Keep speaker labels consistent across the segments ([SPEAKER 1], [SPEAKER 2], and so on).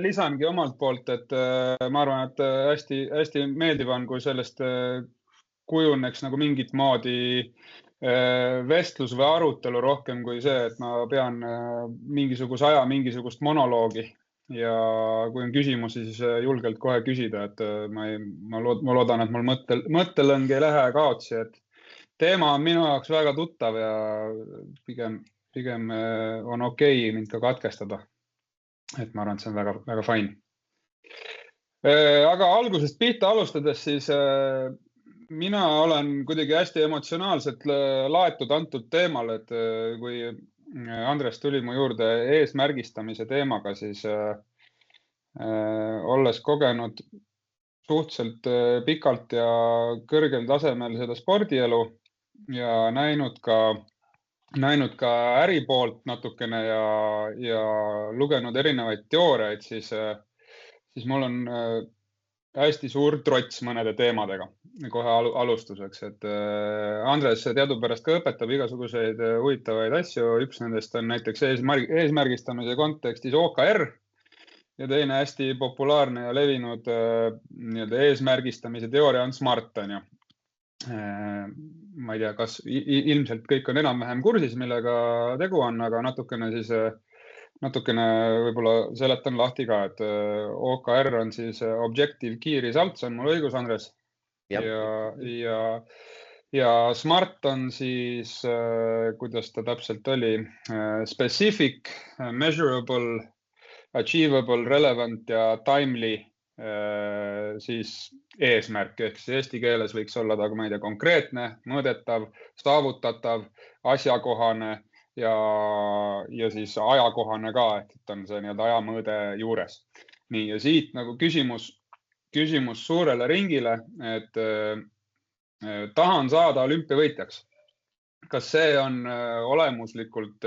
[SPEAKER 1] lisangi omalt poolt, et ma arvan, et hästi meeldiv on, kui sellest kujuneks nagu mingit moodi vestlus või arutelu rohkem kui see, et ma pean mingisuguse aja mingisugust monoloogi ja kui on küsimusi, siis julgelt kohe küsida, et ma loodan, et mul mõttelõng ei lähe kaotsi, et teema on minu jaoks väga tuttav ja pigem on okei mind ka katkestada. Et ma arvan, et see on väga, väga fine. Aga algusest pihta alustades, siis mina olen kuidagi hästi emotsionaalselt laetud antud teemal, et kui Andres tuli mu juurde eesmärgistamise teemaga, siis olles kogenud suhteliselt pikalt ja kõrgel tasemel seda spordielu ja näinud ka äri poolt natukene ja lugenud erinevaid teooriaid, siis mul on hästi suur trots mõnede teemadega kohe alustuseks, et Andres teadupärast ka õpetab igasuguseid huvitavaid asju. Üks nendest on näiteks eesmärgistamise kontekstis OKR ja teine hästi populaarne ja levinud eesmärgistamise teooria on SMART, on ju. Ma ei tea, kas ilmselt kõik on enam-vähem kursis, millega tegu on, aga natukene võib-olla seletan lahti ka, et OKR on siis Objective Key Results, on mul õigus, Andres? Ja SMART on siis, kuidas ta täpselt oli, Specific, Measurable, Achievable, Relevant ja Timely siis eesmärk, ehk siis eesti keeles võiks olla ta, ma ei tea, konkreetne, mõõdetav, saavutatav, asjakohane ja siis ajakohane ka, et on see nii-öelda ajamõõde juures. Nii, ja siit nagu küsimus suurele ringile, et tahan saada olümpiavõitjaks. Kas see on olemuslikult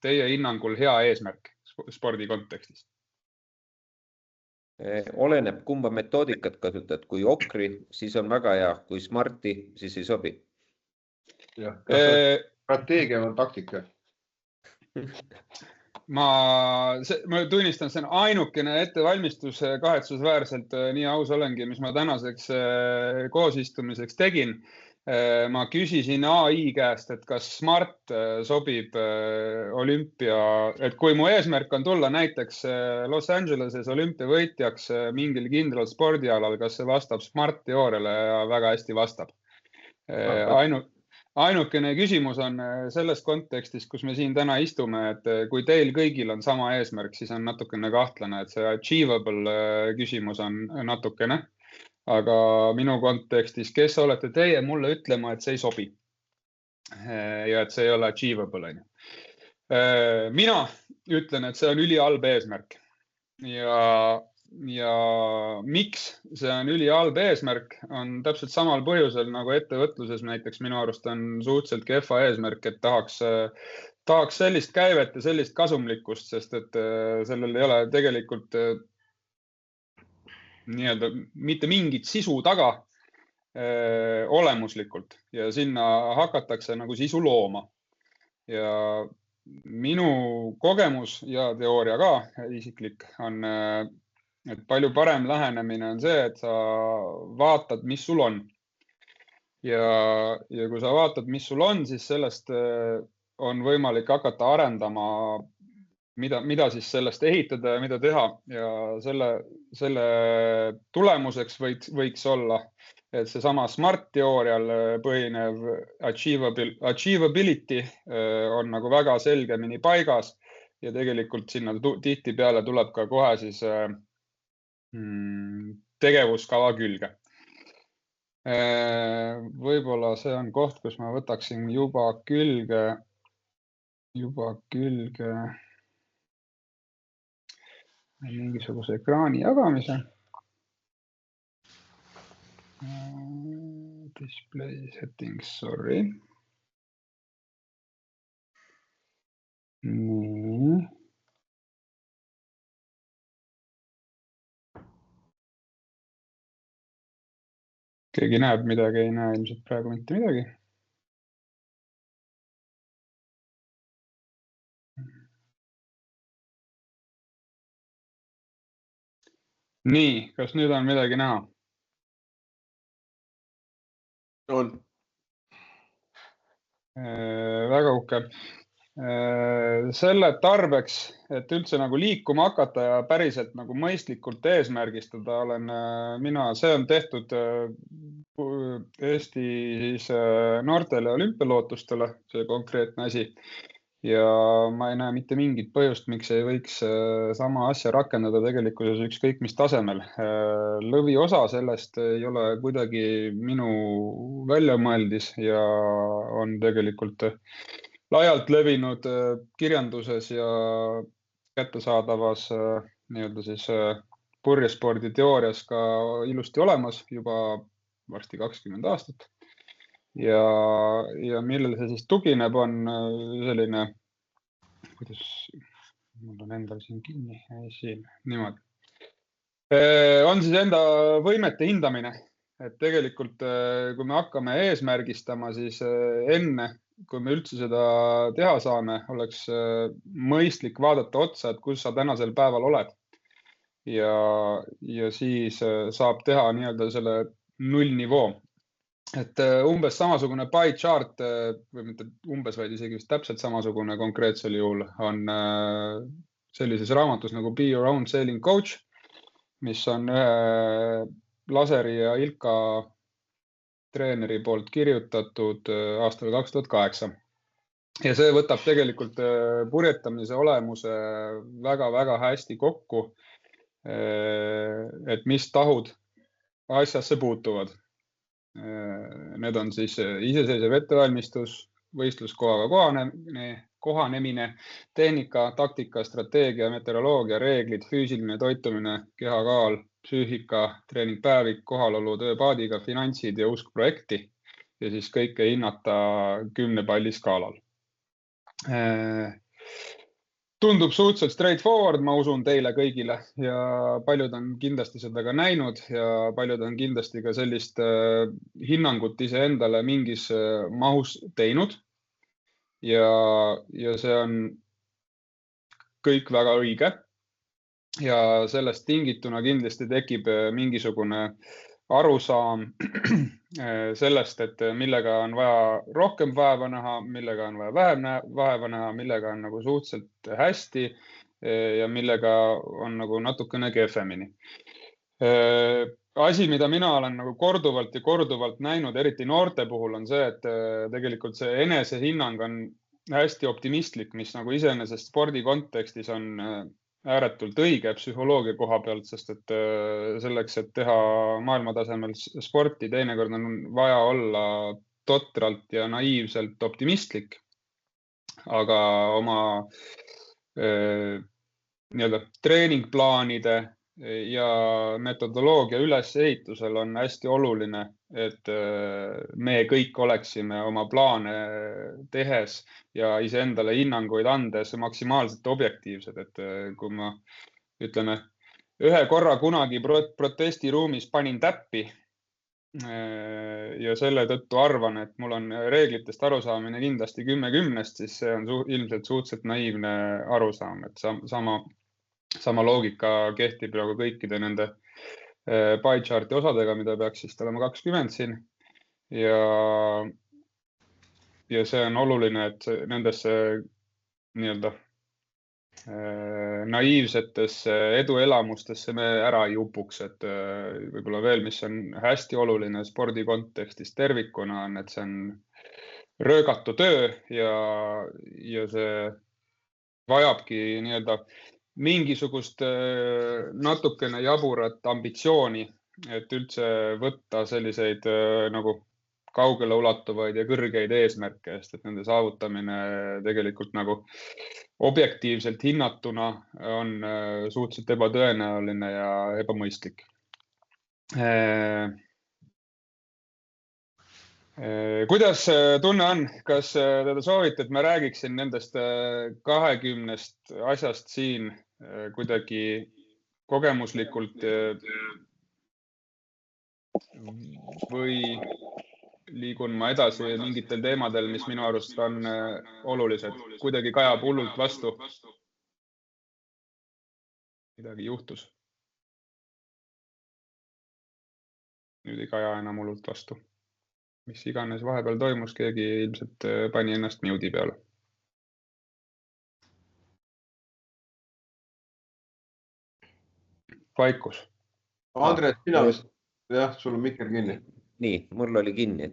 [SPEAKER 1] teie hinnangul hea eesmärk spordi kontekstis?
[SPEAKER 2] Oleneb, kumba metoodikat kasutad. Kui okri, siis on väga hea. Kui smarti, siis ei sobi.
[SPEAKER 3] Jah, kas strateegia on taktika?
[SPEAKER 1] Ma tunnistan, see on ainukene ettevalmistus kahetsusväärselt, nii aus olengi, mis ma tänaseks koosistumiseks tegin. Ma küsisin AI käest, et kas SMART sobib olümpia, et kui mu eesmärk on tulla näiteks Los Angeleses olümpiavõitjaks mingil kindral spordialal, kas see vastab SMART teooriale ja väga hästi vastab. Ainukene küsimus on selles kontekstis, kus me siin täna istume, et kui teil kõigil on sama eesmärk, siis on natukene kahtlane, et see achievable küsimus on natukene. Aga minu kontekstis, kes olete teie mulle ütlema, et see ei sobi ja et see ei ole achievable. Mina ütlen, et see on ülihalb eesmärk ja miks see on ülihalb eesmärk on täpselt samal põhjusel nagu ettevõtluses näiteks minu arust on suhteliselt kehva eesmärk, et tahaks sellist käivet ja sellist kasumlikkust, sest et sellel ei ole tegelikult nii-öelda mitte mingit sisu taga olemuslikult ja sinna hakatakse nagu sisu looma. Ja minu kogemus ja teooria ka isiklik on, et palju parem lähenemine on see, et sa vaatad, mis sul on. Ja kui sa vaatad, mis sul on, siis sellest on võimalik hakata arendama mida siis sellest ehitada ja mida teha ja selle tulemuseks võiks olla, et see sama SMART teoorial põhinev achievability on nagu väga selgemini paigas ja tegelikult sinna tihti peale tuleb ka kohe siis tegevuskava külge. Võib-olla see on koht, kus ma võtaksin juba külge mingisuguse ekraani jagamise. Display settings, sorry. Nii. Keegi näeb midagi, ei näe ilmselt praegu mitte midagi. Nii, kas nüüd on midagi näha?
[SPEAKER 3] On.
[SPEAKER 1] Väga uhke. Selle tarbeks, et üldse nagu liikuma hakata ja päriselt nagu mõistlikult eesmärgistada olen mina, see on tehtud Eestis noortele olümpialootustele, see konkreetne asi. Ja ma ei näe mitte mingit põhjust, miks ei võiks sama asja rakendada tegelikkuses ükskõik mis tasemel. Lõviosa sellest ei ole kuidagi minu väljamõeldis ja on tegelikult laialt levinud kirjanduses ja kättesaadavas nii-öelda siis purjespordi teoorias ka ilusti olemas juba varsti 20 aastat. Ja millele see siis tugineb, on selline, kuidas, mul on endal siin kinni, siin, niimoodi. On siis enda võimete hindamine, et tegelikult kui me hakkame eesmärgistama, siis enne, kui me üldse seda teha saame, oleks mõistlik vaadata otsa, et kus sa tänasel päeval oled. Ja siis saab teha nii-öelda selle nullnivoo. Et umbes samasugune pie chart või mitte umbes, vaid isegi täpselt samasugune konkreetsel juhul on sellises raamatus nagu Be Your Own Sailing Coach, mis on Laseri ja Ilka treeneri poolt kirjutatud aastal 2008. Ja see võtab tegelikult purjetamise olemuse väga-väga hästi kokku, et mis tahud asjasse puutuvad. Need on siis iseseisev ettevalmistus, võistluskohaga kohanemine, tehnika, taktika, strateegia, meteoroloogia, reeglid, füüsiline toitumine, kehakaal, psüühika, treeningpäevik, kohalolu tööpaadiga, finantsid ja usk projekti ja siis kõike hinnata 10 palli skaalal. Tundub suhteliselt straightforward, ma usun teile kõigile ja paljud on kindlasti seda ka näinud ja paljud on kindlasti ka sellist hinnangut iseendale mingis mahus teinud. Ja see on kõik väga õige. Ja sellest tingituna kindlasti tekib mingisugune arusaam sellest, et millega on vaja rohkem vaeva näha, millega on vaja vähem vaeva näha, millega on nagu suhteliselt hästi ja millega on nagu natukene kehvemini. Asi, mida mina olen nagu korduvalt ja korduvalt näinud, eriti noorte puhul, on see, et tegelikult see enesehinnang on hästi optimistlik, mis nagu iseenesest spordi kontekstis on ääretult õige psühholoogia koha pealt, sest et selleks, et teha maailmatasemel sporti, teinekord on vaja olla totralt ja naiivselt optimistlik. Aga oma nii-öelda treeningplaanide ja metodoloogia ülesehitusel on hästi oluline, et me kõik oleksime oma plaane tehes ja iseendale hinnanguid andes maksimaalselt objektiivsed. Et kui ma ütleme, ühe korra kunagi protestiruumis panin täppi ja selle tõttu arvan, et mul on reeglitest arusaamine kindlasti 10/10, siis see on ilmselt suhteliselt naiivne arusaam, et sama loogika kehtib nagu kõikide nende pie charti osadega, mida peaks siis olema 20 siin. Ja see on oluline, et nendesse nii-öelda naiivsetesse eduelamustesse me ära ei upuks. Et võib-olla veel, mis on hästi oluline spordi kontekstis tervikuna, on, et see on röögatu töö ja see vajabki nii-öelda mingisugust natukene jaburat ambitsiooni, et üldse võtta selliseid nagu kaugele ulatuvaid ja kõrgeid eesmärke, sest et nende saavutamine tegelikult nagu objektiivselt hinnatuna on suhteliselt ebatõenäoline ja ebamõistlik. Kuidas tunne on, kas te soovite, et ma räägiksin nendest 20 asjast siin kuidagi kogemuslikult või liigun ma edasi mingitel teemadel, mis minu arust on olulised? Kuidagi kajab hullult vastu. Midagi juhtus. nüüd iga aja enam hullult vastu. Mis iganes vahepeal toimus, keegi ilmselt pani ennast mute'i peale. Vaikus.
[SPEAKER 3] Andres, sina vist, jah, sul on mikker kinni.
[SPEAKER 2] Nii, mul oli kinni,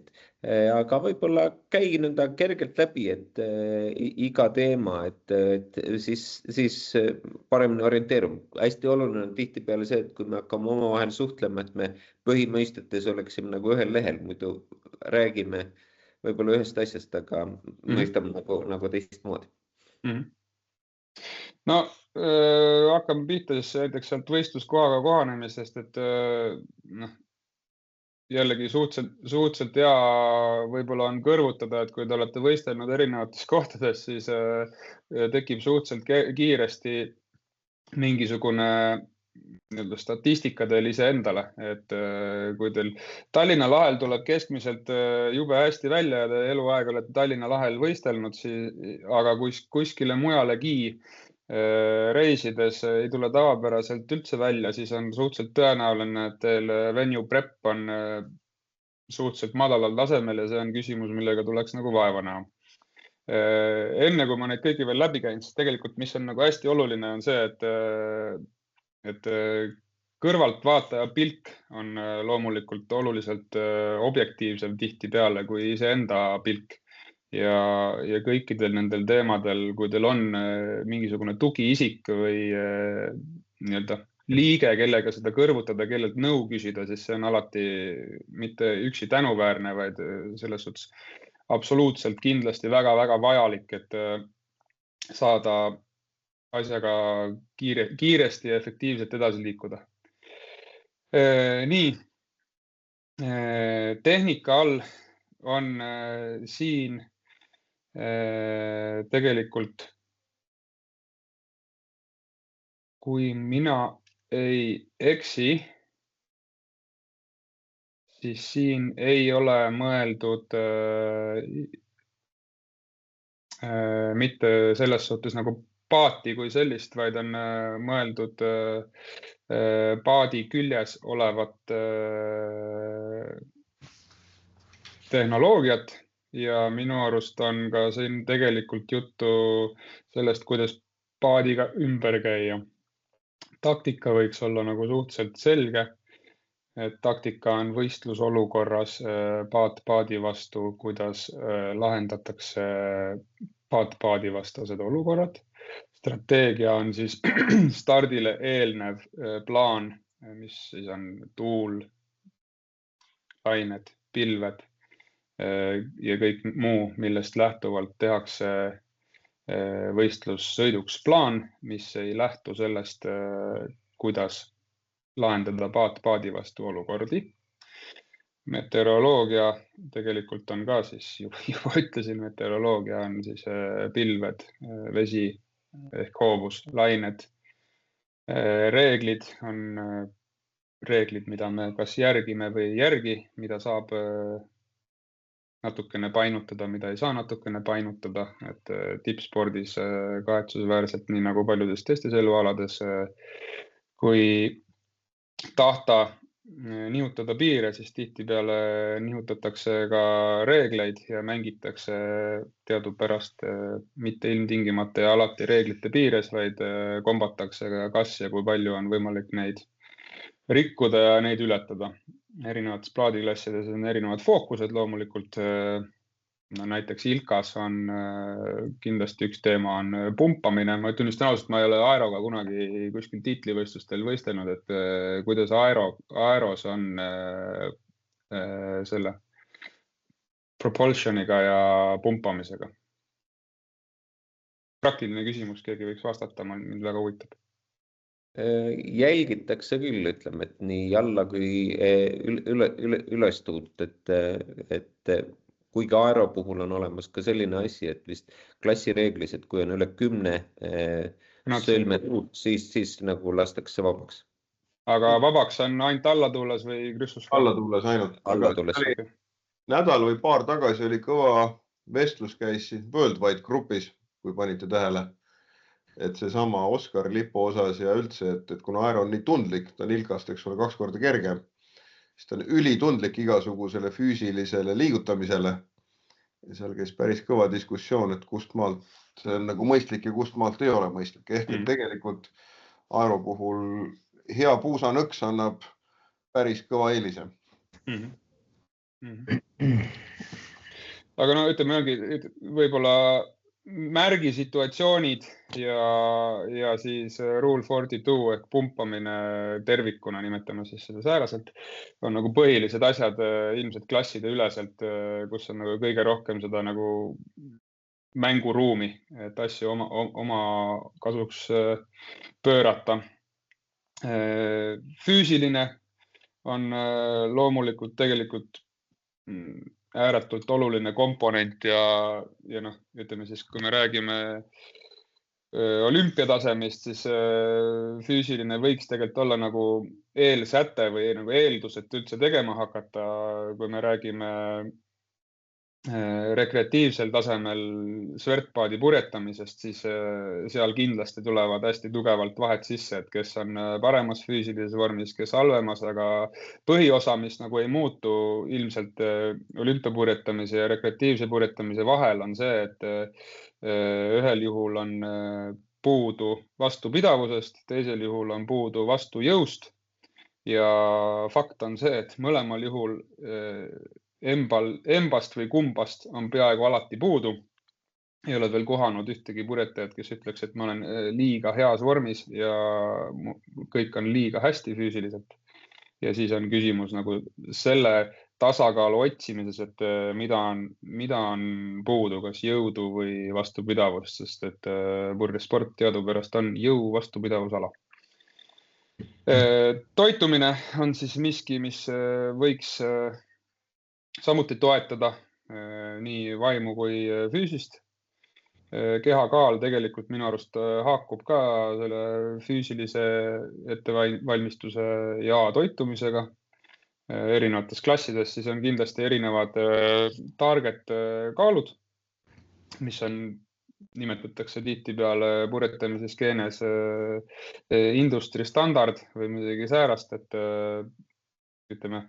[SPEAKER 2] aga võib-olla käigi nüüd kergelt läbi, et iga teema, et siis paremini orienteerum. Hästi oluline on tihti peale see, et kui me hakkame omavahel suhtlema, et me põhimõistetes oleksime nagu ühel lehel, muidu räägime võib-olla ühest asjast, aga mõistame nagu teistmoodi.
[SPEAKER 1] No, hakkame pihta siis näiteks sealt võistluskohaga kohanemisest, et jällegi suhteliselt hea võib-olla on kõrvutada, et kui te olete võistelnud erinevates kohtades, siis tekib suhteliselt kiiresti mingisugune statistika teil iseendale, et kui teil Tallinna lahel tuleb keskmiselt jube hästi välja ja te eluaeg olete Tallinna lahel võistelnud, aga kuskile mujalegi reisides ei tule tavapäraselt üldse välja, siis on suhteliselt tõenäoline, et teil venue prep on suhteliselt madalal tasemel ja see on küsimus, millega tuleks nagu vaeva näha. Enne kui ma neid kõiki veel läbi käin, siis tegelikult mis on nagu hästi oluline on see, et kõrvaltvaataja pilk on loomulikult oluliselt objektiivsem tihtipeale kui iseenda pilk. Ja kõikidel nendel teemadel, kui teil on mingisugune tugiisik või liige, kellega seda kõrvutada, kellelt nõu küsida, siis see on alati mitte üksi tänuväärne, vaid selles suhtes absoluutselt kindlasti väga-väga vajalik, et saada asjaga kiiresti ja efektiivselt edasi liikuda. Nii, tehnika all on siin tegelikult, kui mina ei eksi, siis siin ei ole mõeldud mitte selles suhtes nagu paati kui sellist, vaid on mõeldud paadi küljes olevat tehnoloogiat. Ja minu arust on ka siin tegelikult juttu sellest, kuidas paadiga ümber käia. Taktika võiks olla nagu suhteliselt selge, et taktika on võistlusolukorras paadi vastu, kuidas lahendatakse paadi vastased olukorrad. Strateegia on siis stardile eelnev plaan, mis siis on tuul, ained, pilved ja kõik muu, millest lähtuvalt tehakse võistlussõiduks plaan, mis ei lähtu sellest, kuidas lahendada paadi vastu olukordi. Meteoroloogia tegelikult on ka siis, juba ütlesin, meteoroloogia on siis pilved, vesi ehk hoovus, lained. Reeglid on reeglid, mida me kas järgime või ei järgi, mida saab natukene painutada, mida ei saa natukene painutada, et tippspordis kahetsusväärselt, nii nagu paljudes teistes elualades, kui tahta nihutada piire, siis tihtipeale nihutatakse ka reegleid ja mängitakse teadupärast mitte ilmtingimata ja alati reeglite piires, vaid kombatakse ka kas ja kui palju on võimalik neid rikkuda ja neid ületada. Erinevates plaadiklassides on erinevad fookused loomulikult. No, näiteks Ilkas on kindlasti üks teema on pumpamine. Ma tunnistan ausalt, ma ei ole aeroga kunagi kuskil tiitlivõistlustel võistelnud, et kuidas aeros on selle propulsioniga ja pumpamisega. Praktiline küsimus, keegi võiks vastata, mind väga huvitab.
[SPEAKER 2] Jälgitakse küll, ütleme, et nii alla kui ülestuud, et kuigi aero puhul on olemas ka selline asi, et vist klassireeglis, et kui on üle 10 sõlmetuud, siis nagu lastakse vabaks.
[SPEAKER 1] Aga vabaks on ainult allatuules või krüssus?
[SPEAKER 3] Allatuules ainult. Nädal või paar tagasi oli kõva vestlus käis Worldwide grupis, kui panite tähele. Et see sama Oskar lipu osas ja üldse, et kuna aero on nii tundlik, ta on Ilkast, eks ole, 2 korda kergem, siis ta oli ülitundlik igasugusele füüsilisele liigutamisele. Ja seal käis päris kõva diskussioon, et kust maalt see on nagu mõistlik ja kust maalt ei ole mõistlik. Ehk et tegelikult aero puhul hea puusanõks annab päris kõva eelise.
[SPEAKER 1] Aga no ütleme, võib-olla märgisituatsioonid ja siis Rule 42 ehk pumpamine tervikuna, nimetame siis seda sääraselt, on nagu põhilised asjad ilmselt klasside üleselt, kus on nagu kõige rohkem seda nagu mänguruumi, et asju oma kasuks pöörata. Füüsiline on loomulikult tegelikult ääretult oluline komponent ja noh, ütleme siis, kui me räägime olümpiatasemest, siis füüsiline võiks tegelikult olla nagu eelsäte või nagu eeldus, et üldse tegema hakata. Kui me räägime rekreatiivsel tasemel svertpaadi purjetamisest, siis seal kindlasti tulevad hästi tugevalt vahet sisse, et kes on paremas füüsilises vormis, kes halvemas, aga põhiosa, mis nagu ei muutu ilmselt olümpiapurjetamise ja rekreatiivse purjetamise vahel, on see, et ühel juhul on puudu vastupidavusest, teisel juhul on puudu vastujõust ja fakt on see, et mõlemal juhul embast või kumbast on peaaegu alati puudu. Ei ole veel kohanud ühtegi purjetajat, kes ütleks, et ma olen liiga heas vormis ja kõik on liiga hästi füüsiliselt. Ja siis on küsimus nagu selle tasakaalu otsimises, et mida on puudu, kas jõudu või vastupidavust, sest et purjesport teadupärast on jõu vastupidavusala. Toitumine on siis miski, mis võiks samuti toetada nii vaimu kui füüsist. Kehakaal tegelikult minu arust haakub ka selle füüsilise ettevalmistuse ja toitumisega erinevates klassides, siis on kindlasti erinevad target kaalud, mis on, nimetatakse tihtipeale purjetamise skeenes industry standard või midagi säärast, et ütleme,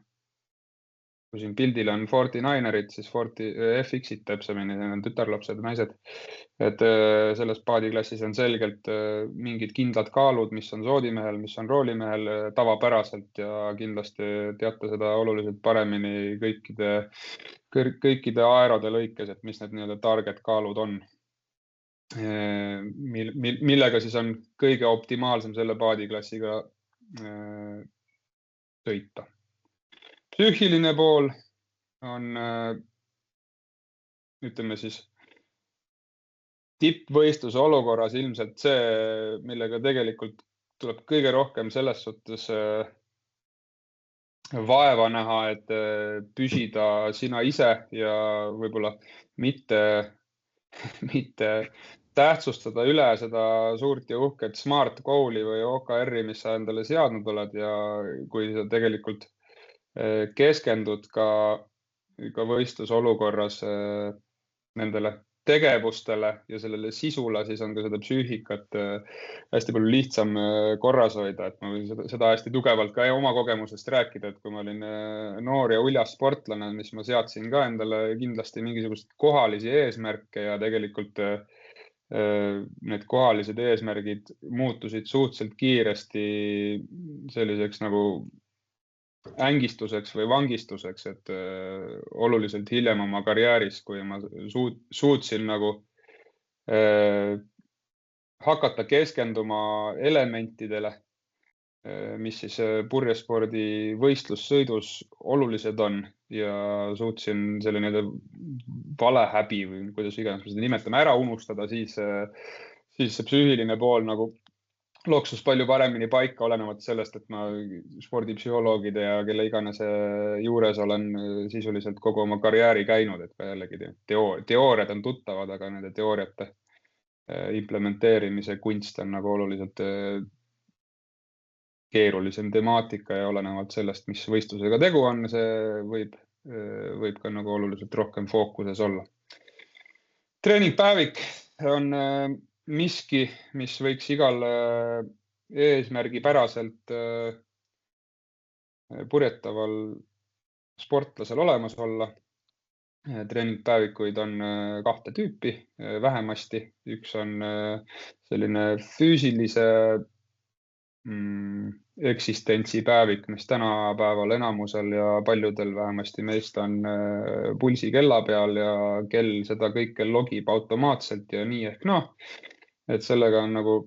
[SPEAKER 1] kui siin pildil on 49erid, siis FX-id täpsemini, need on tütarlapsed, naised. Et selles paadiklassis on selgelt mingid kindlad kaalud, mis on soodimehel, mis on roolimehel tavapäraselt ja kindlasti teate seda oluliselt paremini kõikide aerode lõikes, et mis need nii-öelda target kaalud on. Millega siis on kõige optimaalsem selle paadiklassiga sõita. Psüühiline pool on, ütleme siis, tippvõistluse olukorras ilmselt see, millega tegelikult tuleb kõige rohkem selles suhtes vaeva näha, et püsida sina ise ja võib-olla mitte tähtsustada üle seda suurt ja uhket Smart Goal'i või OKR-i, mis sa endale seadnud oled ja kui sa tegelikult keskendud ka võistlusolukorras nendele tegevustele ja sellele sisule, siis on ka seda psüühikat hästi palju lihtsam korras hoida, et ma võin seda hästi tugevalt ka oma kogemusest rääkida, et kui ma olin noor ja uljas sportlane, mis ma seadsin ka endale kindlasti mingisugust kohalisi eesmärke ja tegelikult need kohalised eesmärgid muutusid suhteliselt kiiresti selliseks nagu ängistuseks või vangistuseks, et oluliselt hiljem oma karjääris, kui ma suutsin nagu hakata keskenduma elementidele, mis siis purjespordi võistlussõidus olulised on ja suutsin selle valehäbi või kuidas iganes me seda nimetame ära unustada, siis see psüühiline pool nagu loksus palju paremini paika, olenevad sellest, et ma spordipsühholoogide ja kelle iganes juures olen sisuliselt kogu oma karjääri käinud, et ka jällegi teooriad on tuttavad, aga nende teooriate implementeerimise kunst on nagu oluliselt keerulisem temaatika ja olenevalt sellest, mis võistlusega tegu on, see võib ka nagu oluliselt rohkem fookuses olla. Treeningpäevik on miski, mis võiks igal eesmärgi päraselt purjetaval sportlasel olemas olla. Treeningpäevikuid on 2 tüüpi vähemasti. Üks on selline füüsilise eksistentsipäevik, mis tänapäeval enamusel ja paljudel vähemasti meist on pulsi kella peal ja kell seda kõike logib automaatselt ja nii ehk noh. Et sellega on nagu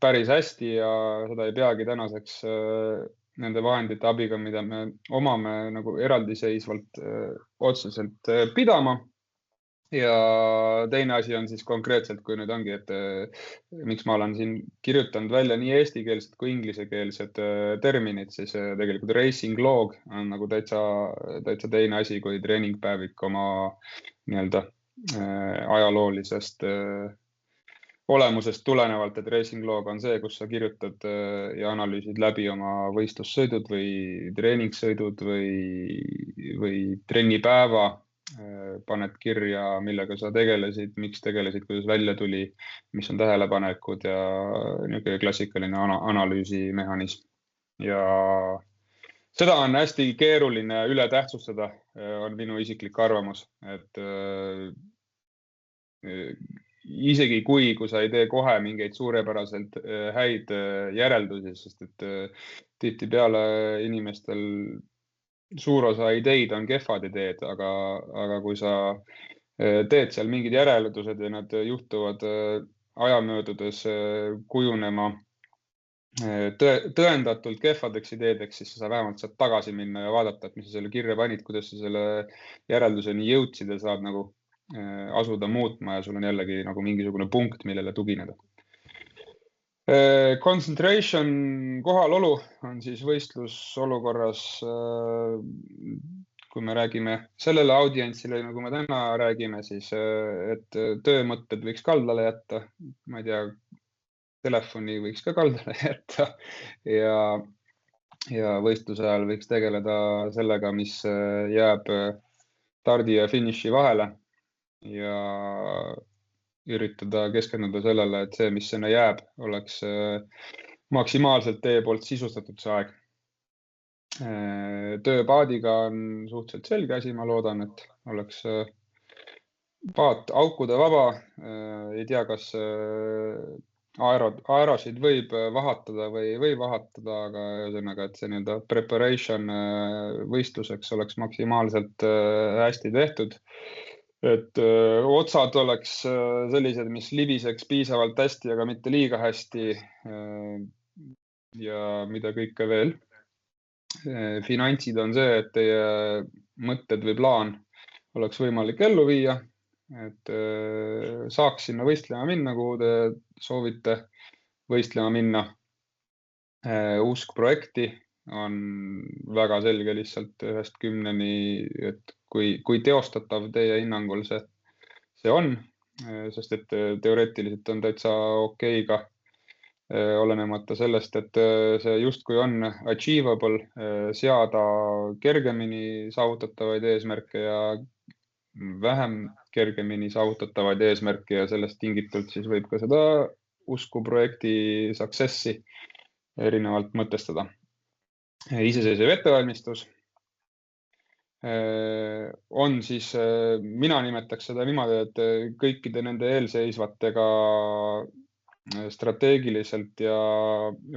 [SPEAKER 1] päris hästi ja seda ei peagi tänaseks nende vahendite abiga, mida me omame nagu eraldiseisvalt otseselt pidama. Ja teine asi on siis konkreetselt, kui nüüd ongi, et miks ma olen siin kirjutanud välja nii eestikeelsed kui inglisekeelsed terminid, siis tegelikult racing log on nagu täitsa teine asi kui treeningpäevik oma nii-öelda ajaloolisest olemusest tulenevalt, et racing log on see, kus sa kirjutad ja analüüsid läbi oma võistlussõidud või treeningsõidud või trennipäeva, paned kirja, millega sa tegelesid, miks tegelesid, kuidas välja tuli, mis on tähelepanekud ja niisugune klassikaline analüüsimehhanism. Ja seda on hästi keeruline üle tähtsustada, on minu isiklik arvamus, et isegi kui sa ei tee kohe mingeid suurepäraselt häid järeldusi, sest et tihtipeale inimestel suur osa ideid on kehvad ideed, aga kui sa teed seal mingid järeldused ja nad juhtuvad aja möödudes kujunema tõendatult kehvadeks ideedeks, siis sa vähemalt saad tagasi minna ja vaadata, et mis sa selle kirja panid, kuidas sa selle järelduseni jõudsid ja saad nagu asuda muutma ja sul on jällegi nagu mingisugune punkt, millele tugineda. Concentration kohalolu on siis võistlusolukorras, kui me räägime sellele audientsile, nagu me täna räägime, siis et töömõtted võiks kaldale jätta, ma ei tea, telefoni võiks ka kaldale jätta ja võistluse ajal võiks tegeleda sellega, mis jääb stardi ja finiši vahele ja üritada keskenduda sellele, et see, mis sinna jääb, oleks maksimaalselt teie poolt sisustatud see aeg. Tööpaadiga on suhteliselt selge asi, ma loodan, et oleks paat aukude vaba. Ei tea, kas aerosid võib vahatada või ei või vahatada, aga ühesõnaga, et see nii-öelda preparation võistluseks oleks maksimaalselt hästi tehtud. Et otsad oleks sellised, mis libiseks piisavalt hästi, aga mitte liiga hästi ja mida kõike veel. Finantsid on see, et teie mõtted või plaan oleks võimalik ellu viia, et saaks sinna võistlema minna, kuhu te soovite võistlema minna. Usk projekti on väga selge lihtsalt 1-10, et kui teostatav teie hinnangul see on, sest et teoreetiliselt on täitsa okei ka, olenemata sellest, et see justkui on achievable, seada kergemini saavutatavaid eesmärke ja vähem kergemini saavutatavaid eesmärke ja sellest tingitult siis võib ka seda usku projekti successi erinevalt mõtestada. Iseseisev ettevalmistus on siis, mina nimetaks seda niimoodi, et kõikide nende eelseisvatega strateegiliselt ja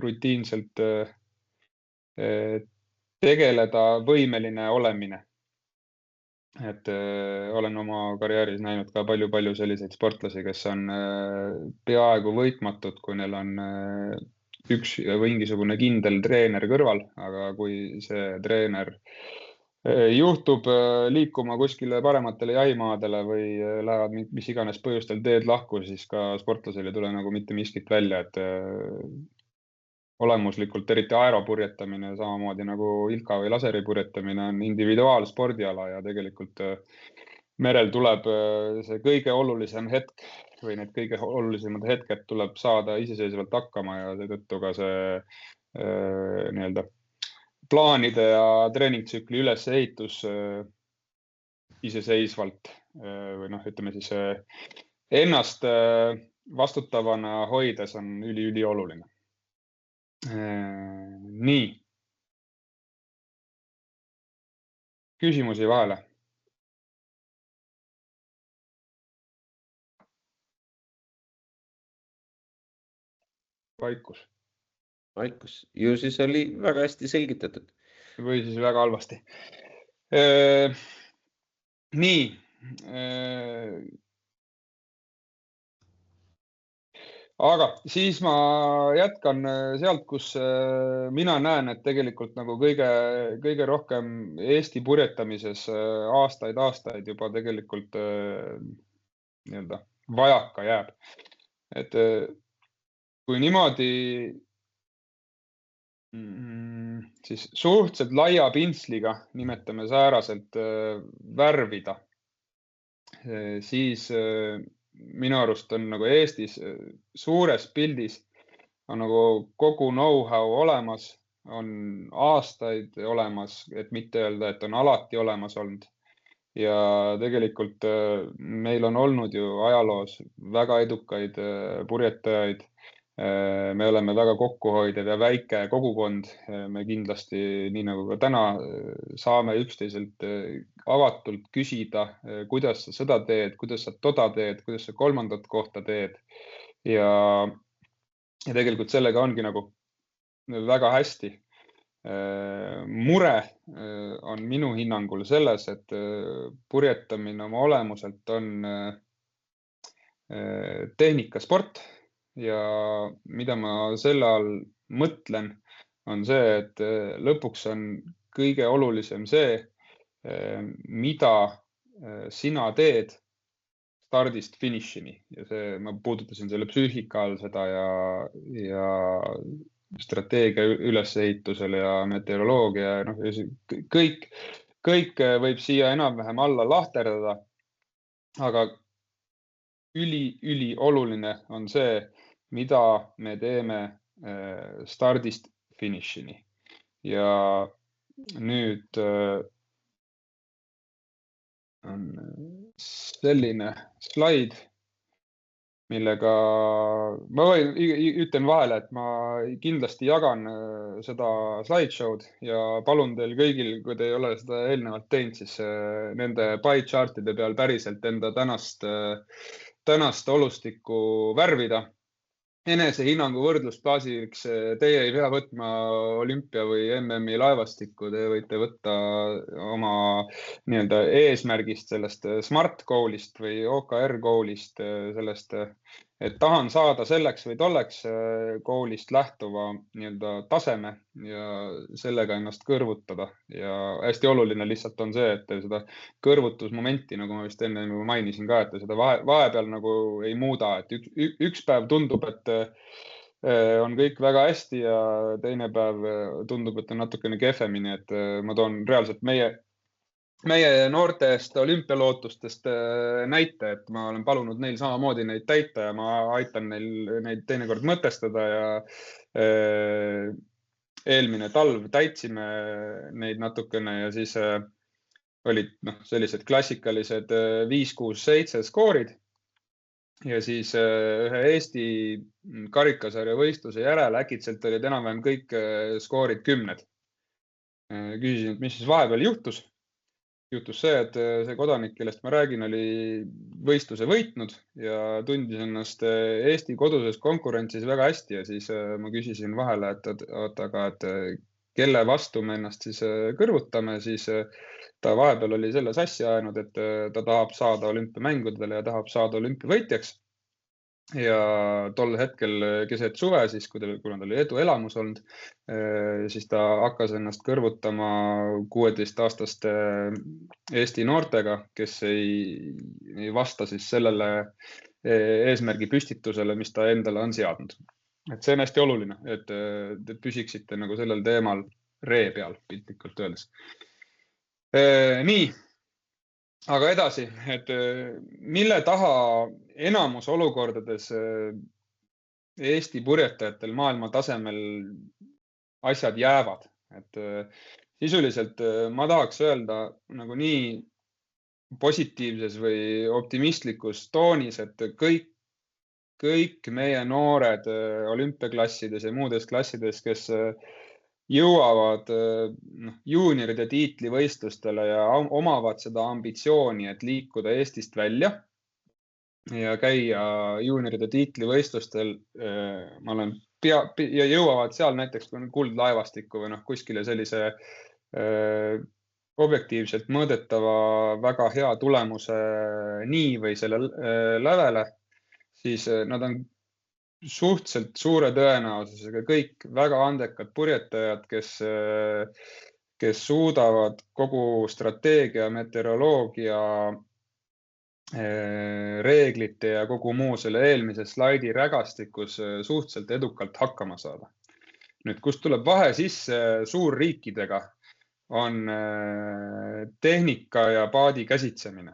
[SPEAKER 1] rutiinselt tegeleda võimeline olemine. Et olen oma karjääris näinud ka palju selliseid sportlasi, kes on peaaegu võitmatud, kui neil on üks või mingisugune kindel treener kõrval, aga kui see treener juhtub liikuma kuskile parematele jahimaadele või lähevad mis iganes põhjustel teed lahku, siis ka sportlasel ei tule nagu mitte miskit välja, et olemuslikult eriti aeropurjetamine, samamoodi nagu ilka või laseri purjetamine on individuaalspordiala ja tegelikult merel tuleb see kõige olulisem hetk või need kõige olulisemad hetked tuleb saada iseseisvalt hakkama ja seetõttu ka see nii-öelda plaanide ja treeningtsükli ülesehitus iseseisvalt või ütleme siis ennast vastutavana hoides on ülioluline. Nii. küsimusi vahele? Vaikus.
[SPEAKER 2] Ju siis oli väga hästi selgitatud.
[SPEAKER 1] Või siis väga halvasti. Nii. Aga siis ma jätkan sealt, kus mina näen, et tegelikult nagu kõige rohkem Eesti purjetamises aastaid juba tegelikult nii-öelda vajaka jääb. Et kui niimoodi siis suhteliselt laia pintsliga, nimetame sääraselt, värvida, siis minu arust on nagu Eestis suures pildis on nagu kogu know-how olemas, on aastaid olemas, et mitte öelda, et on alati olemas olnud. Ja tegelikult meil on olnud ju ajaloos väga edukaid purjetajaid. Me oleme väga kokkuhoidev ja väike kogukond. Me kindlasti, nii nagu ka täna, saame üksteiselt avatult küsida, kuidas sa seda teed, kuidas sa toda teed, kuidas sa kolmandat kohta teed. Ja tegelikult sellega ongi nagu väga hästi. Mure on minu hinnangul selles, et purjetamine oma olemuselt on tehnikasport. Ja mida ma selle all mõtlen, on see, et lõpuks on kõige olulisem see, mida sina teed stardist finišini. Ja see, ma puudutasin selle psüühika all seda ja strateegia ülesehitusele ja meteoroloogia. Kõik võib siia enam-vähem alla lahterdada, aga üli oluline on see, mida me teeme stardist finišini. Ja nüüd on selline slaid, millega ma ütlen vahele, et ma kindlasti jagan seda slideshow'd ja palun teil kõigil, kui te ei ole seda eelnevalt teinud, siis nende pie chartide peal päriselt enda tänast olustikku värvida. Enesehinnangu võrdlusbaasiks teie ei pea võtma olümpia või MM-i laevastikku, te võite võtta oma nii-öelda eesmärgist sellest Smart Goal'ist või OKR Goal'ist, sellest, et tahan saada selleks või tolleks goal'ist lähtuva nii-öelda taseme ja sellega ennast kõrvutada. Ja hästi oluline lihtsalt on see, et seda kõrvutusmomenti, nagu ma vist enne mainisin ka, et seda vahepeal nagu ei muuda, et üks päev tundub, et on kõik väga hästi ja teine päev tundub, et on natukene kehvemini, et ma toon reaalselt meie noortest olümpialootustest näite, et ma olen palunud neil samamoodi neid täita ja ma aitan neil neid teinekord mõtestada ja eelmine talv täitsime neid natukene ja siis olid sellised klassikalised 5, 6, 7 skoorid ja siis ühe Eesti karikasarja võistluse järel äkitselt olid enam-vähem kõik skoorid 10. Küsisin, et mis siis vahepeal juhtus. Juhtus see, et see kodanik, kellest ma räägin, oli võistluse võitnud ja tundis ennast Eesti koduses konkurentsis väga hästi ja siis ma küsisin vahele, et kelle vastu me ennast siis kõrvutame, siis ta vahepeal oli selle sassi ajanud, et ta tahab saada olümpiamängudele ja tahab saada olümpiavõitjaks. Ja tol hetkel keset suve, siis kuna ta oli eduelamus olnud, siis ta hakkas ennast kõrvutama 16-aastaste Eesti noortega, kes ei vasta siis sellele eesmärgi püstitusele, mis ta endale on seadnud. Et see on hästi oluline, et püsiksite nagu sellel teemal ree peal, piltlikult öeldes. Nii. Aga edasi, et mille taha enamus olukordades Eesti purjetajatel maailma tasemel asjad jäävad. Et sisuliselt ma tahaks öelda nagu nii positiivses või optimistlikus toonis, et kõik meie noored olümpiaklassides ja muudes klassides, kes jõuavad juunioride tiitlivõistlustele ja omavad seda ambitsiooni, et liikuda Eestist välja ja käia juunioride tiitlivõistlustel. Ma olen ja jõuavad seal näiteks kuldlaevastikku või kuskile sellise objektiivselt mõõdetava väga hea tulemuse nii või selle lävele, siis nad on suhteliselt suure tõenäosusega kõik väga andekad purjetajad, kes suudavad kogu strateegia, meteoroloogia, reeglite ja kogu muu selle eelmise slaidi rägastikus suhteliselt edukalt hakkama saada. Nüüd, kust tuleb vahe sisse suurriikidega, on tehnika ja paadi käsitsemine.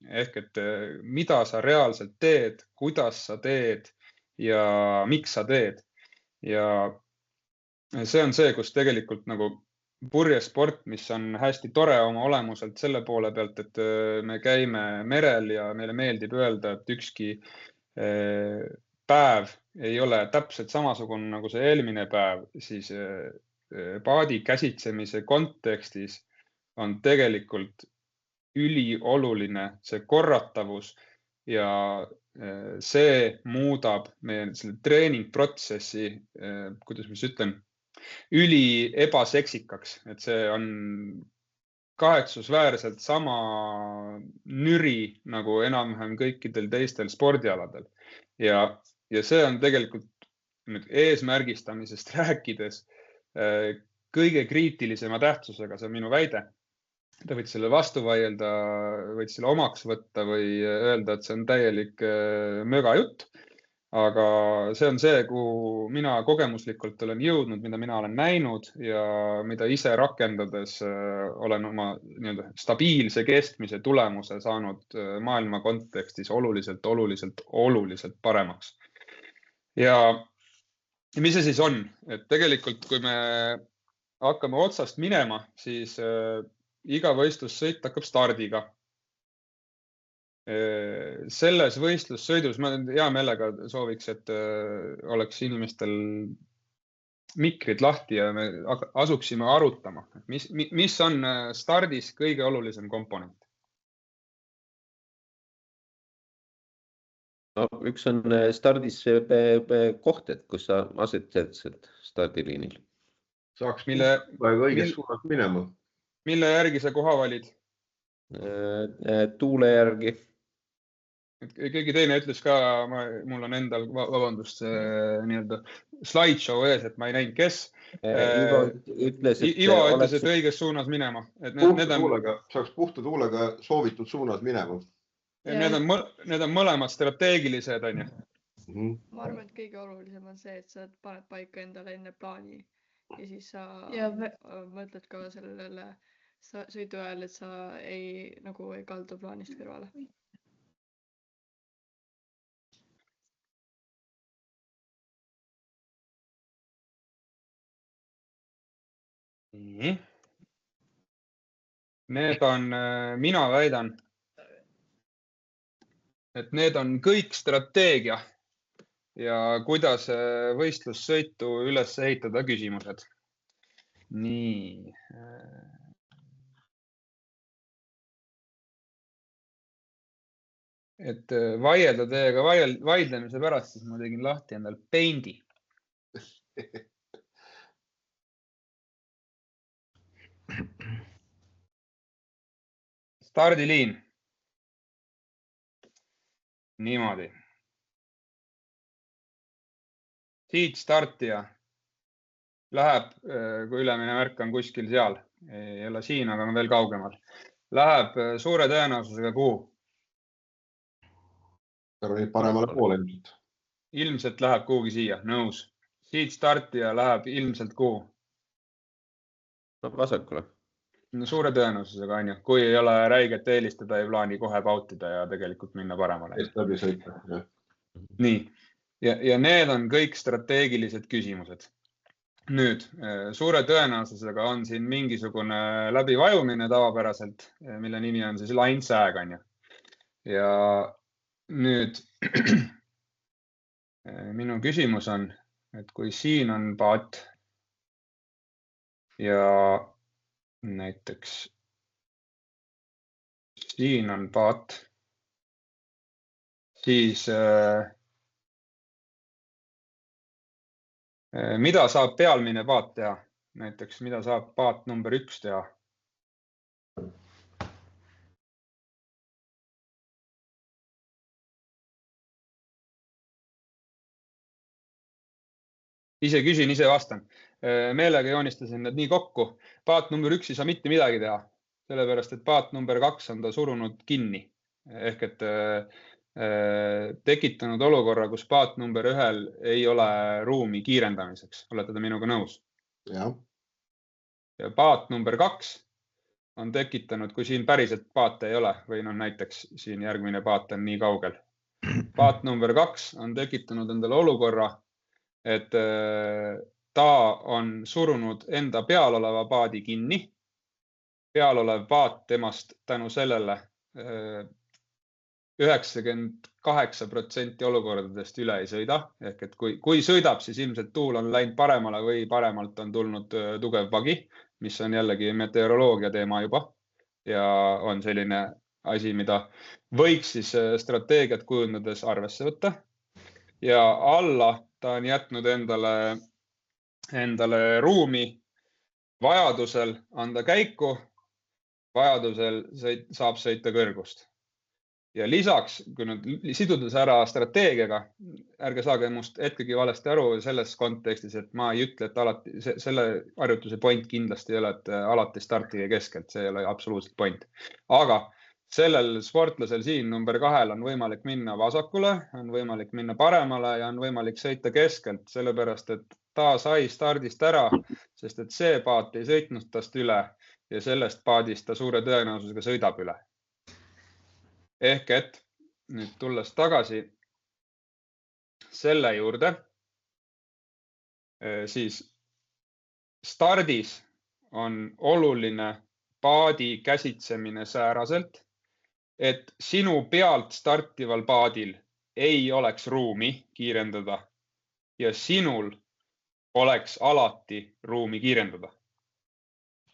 [SPEAKER 1] Ehk et mida sa reaalselt teed, kuidas sa teed ja miks sa teed. Ja see on see, kus tegelikult nagu purjesport, mis on hästi tore oma olemuselt selle poole pealt, et me käime merel ja meile meeldib öelda, et ükski päev ei ole täpselt samasugune nagu see eelmine päev, siis paadi käsitsemise kontekstis on tegelikult ülioluline see korratavus ja see muudab meie selle treeningprotsessi, kuidas ma ütlen, üli ebaseksikaks, et see on kahetsusväärselt sama nüri nagu enam-vähem kõikidel teistel spordialadel. Ja see on tegelikult nüüd eesmärgistamisest rääkides kõige kriitilisema tähtsusega, see on minu väide. Ta võid selle vastu vaielda, võid selle omaks võtta või öelda, et see on täielik mögajutt. Aga see on see, kuhu mina kogemuslikult olen jõudnud, mida mina olen näinud ja mida ise rakendades olen oma stabiilse kestmise tulemuse saanud maailma kontekstis oluliselt paremaks. Ja mis see siis on? Et tegelikult, kui me hakkame otsast minema, siis iga võistlussõit hakkab stardiga. Selles võistlussõidus ma hea meelega sooviks, et oleks inimestel mikrid lahti ja me asuksime arutama, mis on stardis kõige olulisem komponent.
[SPEAKER 2] No, üks on stardis koht, et kus sa aseted stardiliinil.
[SPEAKER 3] Saaks väga õiges suunas minema.
[SPEAKER 1] Mille järgi sa koha valid?
[SPEAKER 2] Tuule järgi.
[SPEAKER 1] Keegi teine ütles ka, mul on endal, vabandust, slideshow ees, et ma ei näinud, kes.
[SPEAKER 2] Ivo ütles,
[SPEAKER 1] et õiges suunas minema.
[SPEAKER 3] Saaks puhta tuulega soovitud suunas minema.
[SPEAKER 1] Need on mõlemad strateegilised, on ju.
[SPEAKER 4] Ma arvan, et kõige olulisem on see, et sa paned paika endale enne plaani ja siis sa mõtled ka sellele sõidu ajal, et sa ei kaldu plaanist kõrvale. Need on, mina väidan, et need on kõik strateegia ja kuidas võistlussõitu üles ehitada küsimused. Nii. Et vaielda teiega vaidlemise pärast, siis ma tegin lahti endal Painti. Stardiliin. Niimoodi. Siit startija läheb, kui ülemine märk on kuskil seal, ei ole siin, aga on veel kaugemal, läheb suure tõenäosusega kuhu?
[SPEAKER 3] Paremale poole ilmselt.
[SPEAKER 1] Ilmselt läheb kuhugi siia, nõus. Siit startija läheb ilmselt kuhu?
[SPEAKER 2] Vasakule.
[SPEAKER 1] Suure tõenäosusega on ju, kui ei ole räiget eelistada, ei plaani kohe pautida ja tegelikult minna paremale.
[SPEAKER 3] Läbi sõita, jah.
[SPEAKER 1] Nii, ja need on kõik strateegilised küsimused. Nüüd, suure tõenäosusega on siin mingisugune läbivajumine tavapäraselt, mille nimi on siis line sag, on ju. Ja nüüd minu küsimus on, et kui siin on paat ja näiteks siin on paat, siis mida saab pealmine paat teha? Näiteks, mida saab paat number 1 teha? Ise küsin, ise vastan. Meelega joonistasin need nii kokku. Paat number 1 ei saa mitte midagi teha, sellepärast et paat number 2 on ta surunud kinni. Ehk et tekitanud olukorra, kus paat number 1 ei ole ruumi kiirendamiseks. Olete te minuga nõus?
[SPEAKER 3] Ja.
[SPEAKER 1] Ja paat number 2 on tekitanud, kui siin päriselt paate ei ole, või näiteks siin järgmine paat on nii kaugel. Paat number 2 on tekitanud endale olukorra, et ta on surunud enda peal oleva paadi kinni. Peal olev paat temast tänu sellele 98% olukordadest üle ei sõida. Ehk et kui sõidab, siis ilmselt tuul on läinud paremale või paremalt on tulnud tugev vagi, mis on jällegi meteoroloogia teema juba. Ja on selline asi, mida võiks siis strateegiat kujundades arvesse võtta. Ja alla ta on jätnud endale ruumi vajadusel anda käiku, vajadusel saab sõita kõrgust. Ja lisaks, kui nüüd sidudes ära strateegiaga, ärge saage must hetkegi valesti aru selles kontekstis, et ma ei ütle, et alati selle harjutuse point kindlasti ei ole, et alati startige keskelt, see ei ole absoluutselt point. Aga sellel sportlasel siin number 2 on võimalik minna vasakule, on võimalik minna paremale ja on võimalik sõita keskelt, sellepärast, et ta sai stardist ära, sest et see paat ei sõitnud tast üle ja sellest paadist ta suure tõenäosusega sõidab üle. Ehk et nüüd tulles tagasi selle juurde, siis stardis on oluline paadi käsitsemine sääraselt, et sinu pealt startival paadil ei oleks ruumi kiirendada ja sinul oleks alati ruumi kiirendada.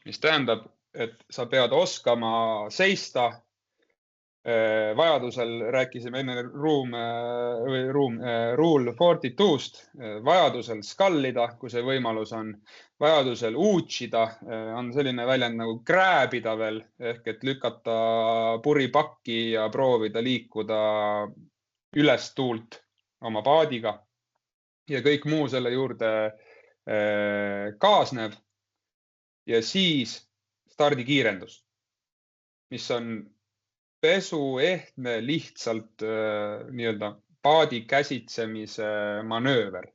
[SPEAKER 1] Mis tähendab, et sa pead oskama seista. Vajadusel rääkisime enne rule 42-st, vajadusel skallida, kui see võimalus on, vajadusel uutsida, on selline väljend nagu krääbida veel, ehk et lükata puripakki ja proovida liikuda üles tuult oma paadiga ja kõik muu selle juurde kaasnev ja siis stardikiirendus, mis on pesuehtne lihtsalt nii-öelda paadi käsitsemise manööver,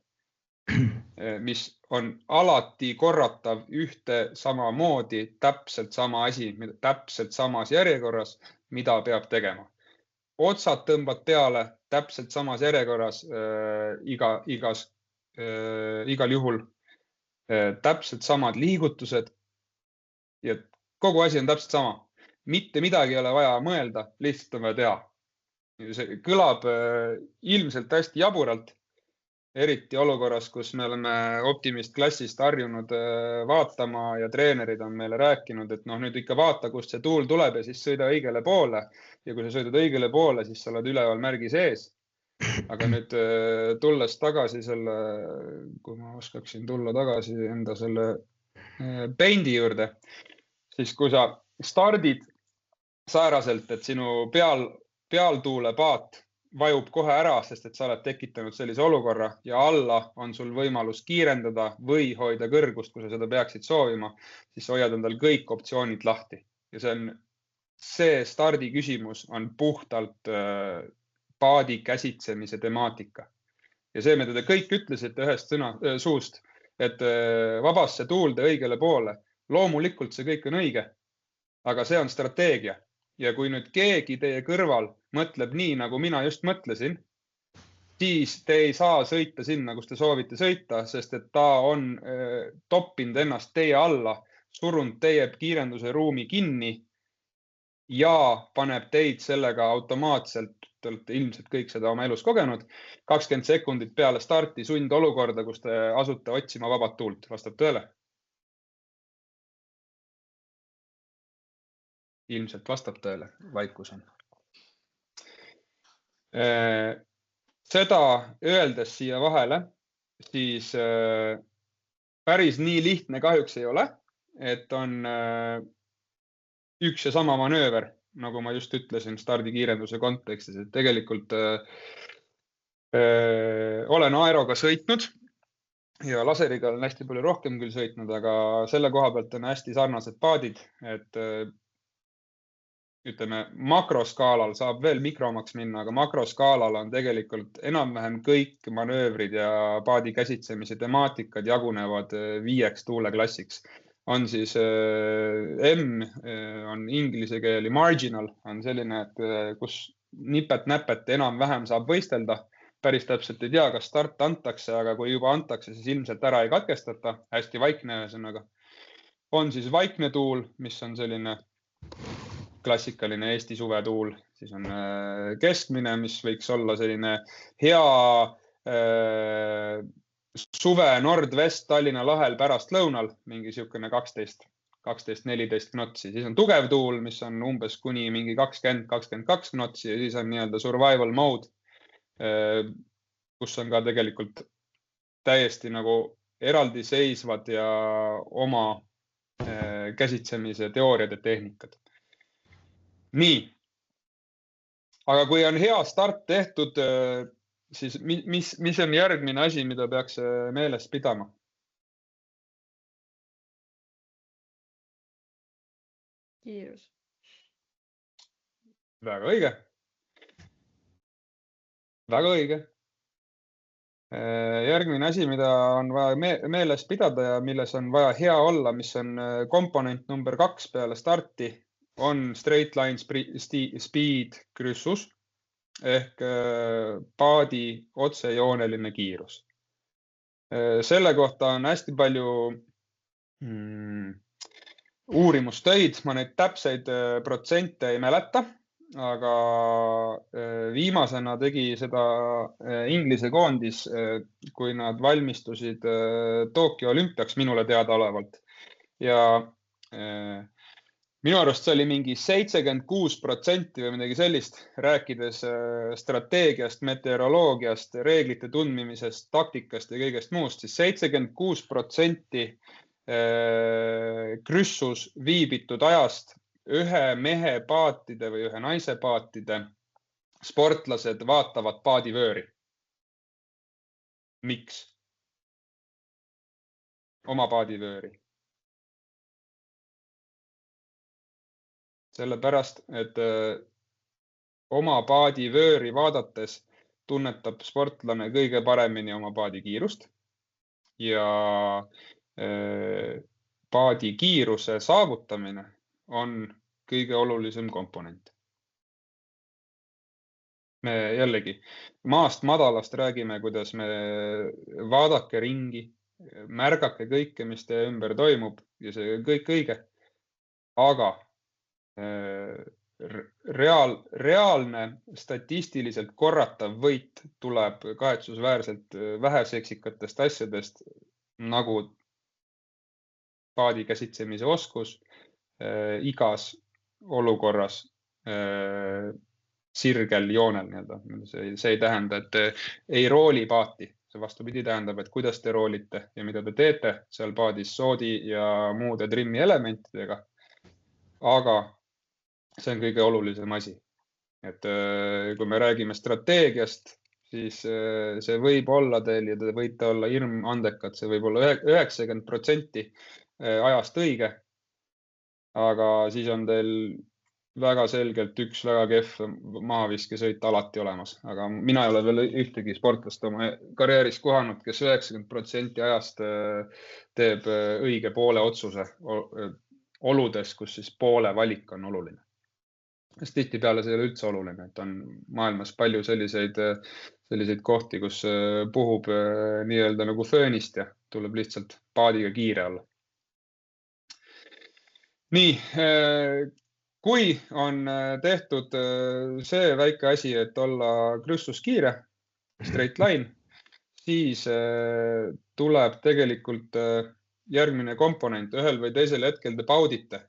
[SPEAKER 1] mis on alati korratav ühte samamoodi, täpselt sama asi, täpselt samas järjekorras, mida peab tegema. Otsad tõmbad peale täpselt samas järjekorras igal juhul, täpselt samad liigutused ja kogu asi on täpselt sama. Mitte midagi ei ole vaja mõelda, lihtsalt on vaja teha. See kõlab ilmselt hästi jaburalt, eriti olukorras, kus me oleme Optimist klassist harjunud vaatama ja treenerid on meile rääkinud, et nüüd ikka vaata, kust see tuul tuleb ja siis sõida õigele poole. Ja kui sa sõidad õigele poole, siis sa oled üleval märgi sees. Aga nüüd tulles tagasi selle, kui ma oskaksin tulla tagasi enda selle peindi juurde, siis kui sa stardid sääraselt, et sinu pealtuule paat vajub kohe ära, sest et sa oled tekitanud sellise olukorra ja alla on sul võimalus kiirendada või hoida kõrgust, kui sa seda peaksid soovima, siis hoiad endal kõik optsioonid lahti. Ja see stardi küsimus on puhtalt paadi käsitsemise temaatika. Ja see, mida te kõik ütlesite ühest suust, et vabasse tuulde õigele poole, loomulikult see kõik on õige, aga see on strateegia. Ja kui nüüd keegi teie kõrval mõtleb nii, nagu mina just mõtlesin, siis te ei saa sõita sinna, kus te soovite sõita, sest et ta on toppinud ennast teie alla, surunud teie kiirenduse ruumi kinni ja paneb teid sellega automaatselt, te olete ilmselt kõik seda oma elus kogenud, 20 sekundit peale starti sundolukorda, kus te asute otsima vabat tuult. Vastab tõele? ilmselt vastab tõele, vaikus on. Seda öeldes siia vahele, siis päris nii lihtne kahjuks ei ole, et on üks ja sama manööver, nagu ma just ütlesin stardikiirenduse kontekstis, et tegelikult olen aeroga sõitnud ja laseriga olen hästi palju rohkem küll sõitnud, aga selle koha pealt on hästi sarnased paadid, et ütleme, makroskaalal saab veel mikromaks minna, aga makroskaalal on tegelikult enam-vähem kõik manöövrid ja paadi käsitsemise temaatikad jagunevad 5 tuuleklassiks. On siis M, on inglise keeli marginal, on selline, et kus nipet-näpet enam-vähem saab võistelda. Päris täpselt ei tea, kas start antakse, aga kui juba antakse, siis ilmselt ära ei katkestata. Hästi vaikne ühesõnaga. On siis vaikne tuul, mis on selline klassikaline Eesti suvetuul. Siis on keskmine, mis võiks olla selline hea suve nord-vest Tallinna lahel pärast lõunal, mingi siukene 12-14 knotsi. Siis on tugev tuul, mis on umbes kuni mingi 20-22 knotsi ja siis on nii-öelda survival mode, kus on ka tegelikult täiesti nagu eraldiseisvad ja oma käsitsemise teooriad ja tehnikad. Nii, aga kui on hea start tehtud, siis mis on järgmine asi, mida peaks meeles pidama?
[SPEAKER 4] Kiirus.
[SPEAKER 1] Väga õige. Väga õige. Järgmine asi, mida on vaja meeles pidada ja milles on vaja hea olla, mis on komponent number 2 peale starti, on straight line speed krüssus ehk paadi otsejooneline kiirus. Selle kohta on hästi palju uurimustöid, ma neid täpseid protsente ei mäleta, aga viimasena tegi seda Inglise koondis, kui nad valmistusid Tokyo olümpiaks minule teadaolevalt. Ja minu arust see oli mingi 76% või midagi sellist, rääkides strateegiast, meteoroloogiast, reeglite tundmisest, taktikast ja kõigest muust, siis 76% krüssus viibitud ajast ühe mehe paatide või ühe naise paatide sportlased vaatavad paadivööri. Miks? Oma paadivööri. Sellepärast, et oma paadivööri vaadates tunnetab sportlane kõige paremini oma paadi kiirust ja paadi kiiruse saavutamine on kõige olulisem komponent. Me jällegi maast madalast räägime, kuidas me vaadake ringi, märgake kõike, mis teie ümber toimub ja see kõik õige. Aga reaalne statistiliselt korratav võit tuleb kahetsusväärselt väheseksikatest asjadest, nagu paadi käsitsemise oskus igas olukorras sirgel joonel. See ei tähenda, et ei rooli paati. See vastupidi tähendab, et kuidas te roolite ja mida te teete seal paadis soodi ja muude trimmi elementidega. Aga see on kõige olulisem asi. Et kui me räägime strateegiast, siis see võib olla teil ja te võite olla hirmandekad, see võib olla 90% ajast õige. Aga siis on teil väga selgelt üks väga kehv mahaviskesõit alati olemas. Aga mina ei ole veel ühtegi sportlast oma karjääris kohanud, kes 90% ajast teeb õige poole otsuse oludes, kus siis poole valik on oluline. Sest tihtipeale see ei ole üldse oluline, et on maailmas palju selliseid kohti, kus puhub nii-öelda nagu föönist ja tuleb lihtsalt paadiga kiire olla. Nii, kui on tehtud see väike asi, et olla krüssus kiire, straight line, siis tuleb tegelikult järgmine komponent. Ühel või teisel hetkel te paudite.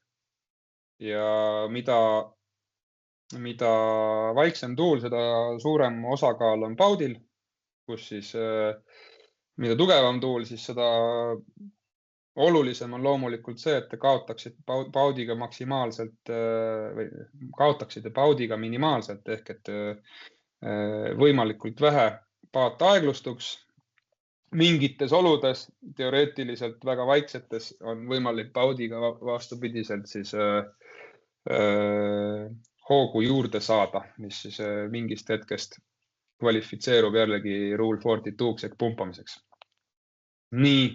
[SPEAKER 1] ja mida vaiksem tuul, seda suurem osakaal on paudil, kus siis mida tugevam tuul, siis seda olulisem on loomulikult see, et te kaotaksite paudiga maksimaalselt või kaotaksite paudiga minimaalselt ehk et võimalikult vähe paat aeglustuks. Mingites oludes, teoreetiliselt väga vaiksetes, on võimalik paudiga vastupidiselt siis hoogu juurde saada, mis siis mingist hetkest kvalifitseerub jällegi Rule 42 ehk pumpamiseks. Nii.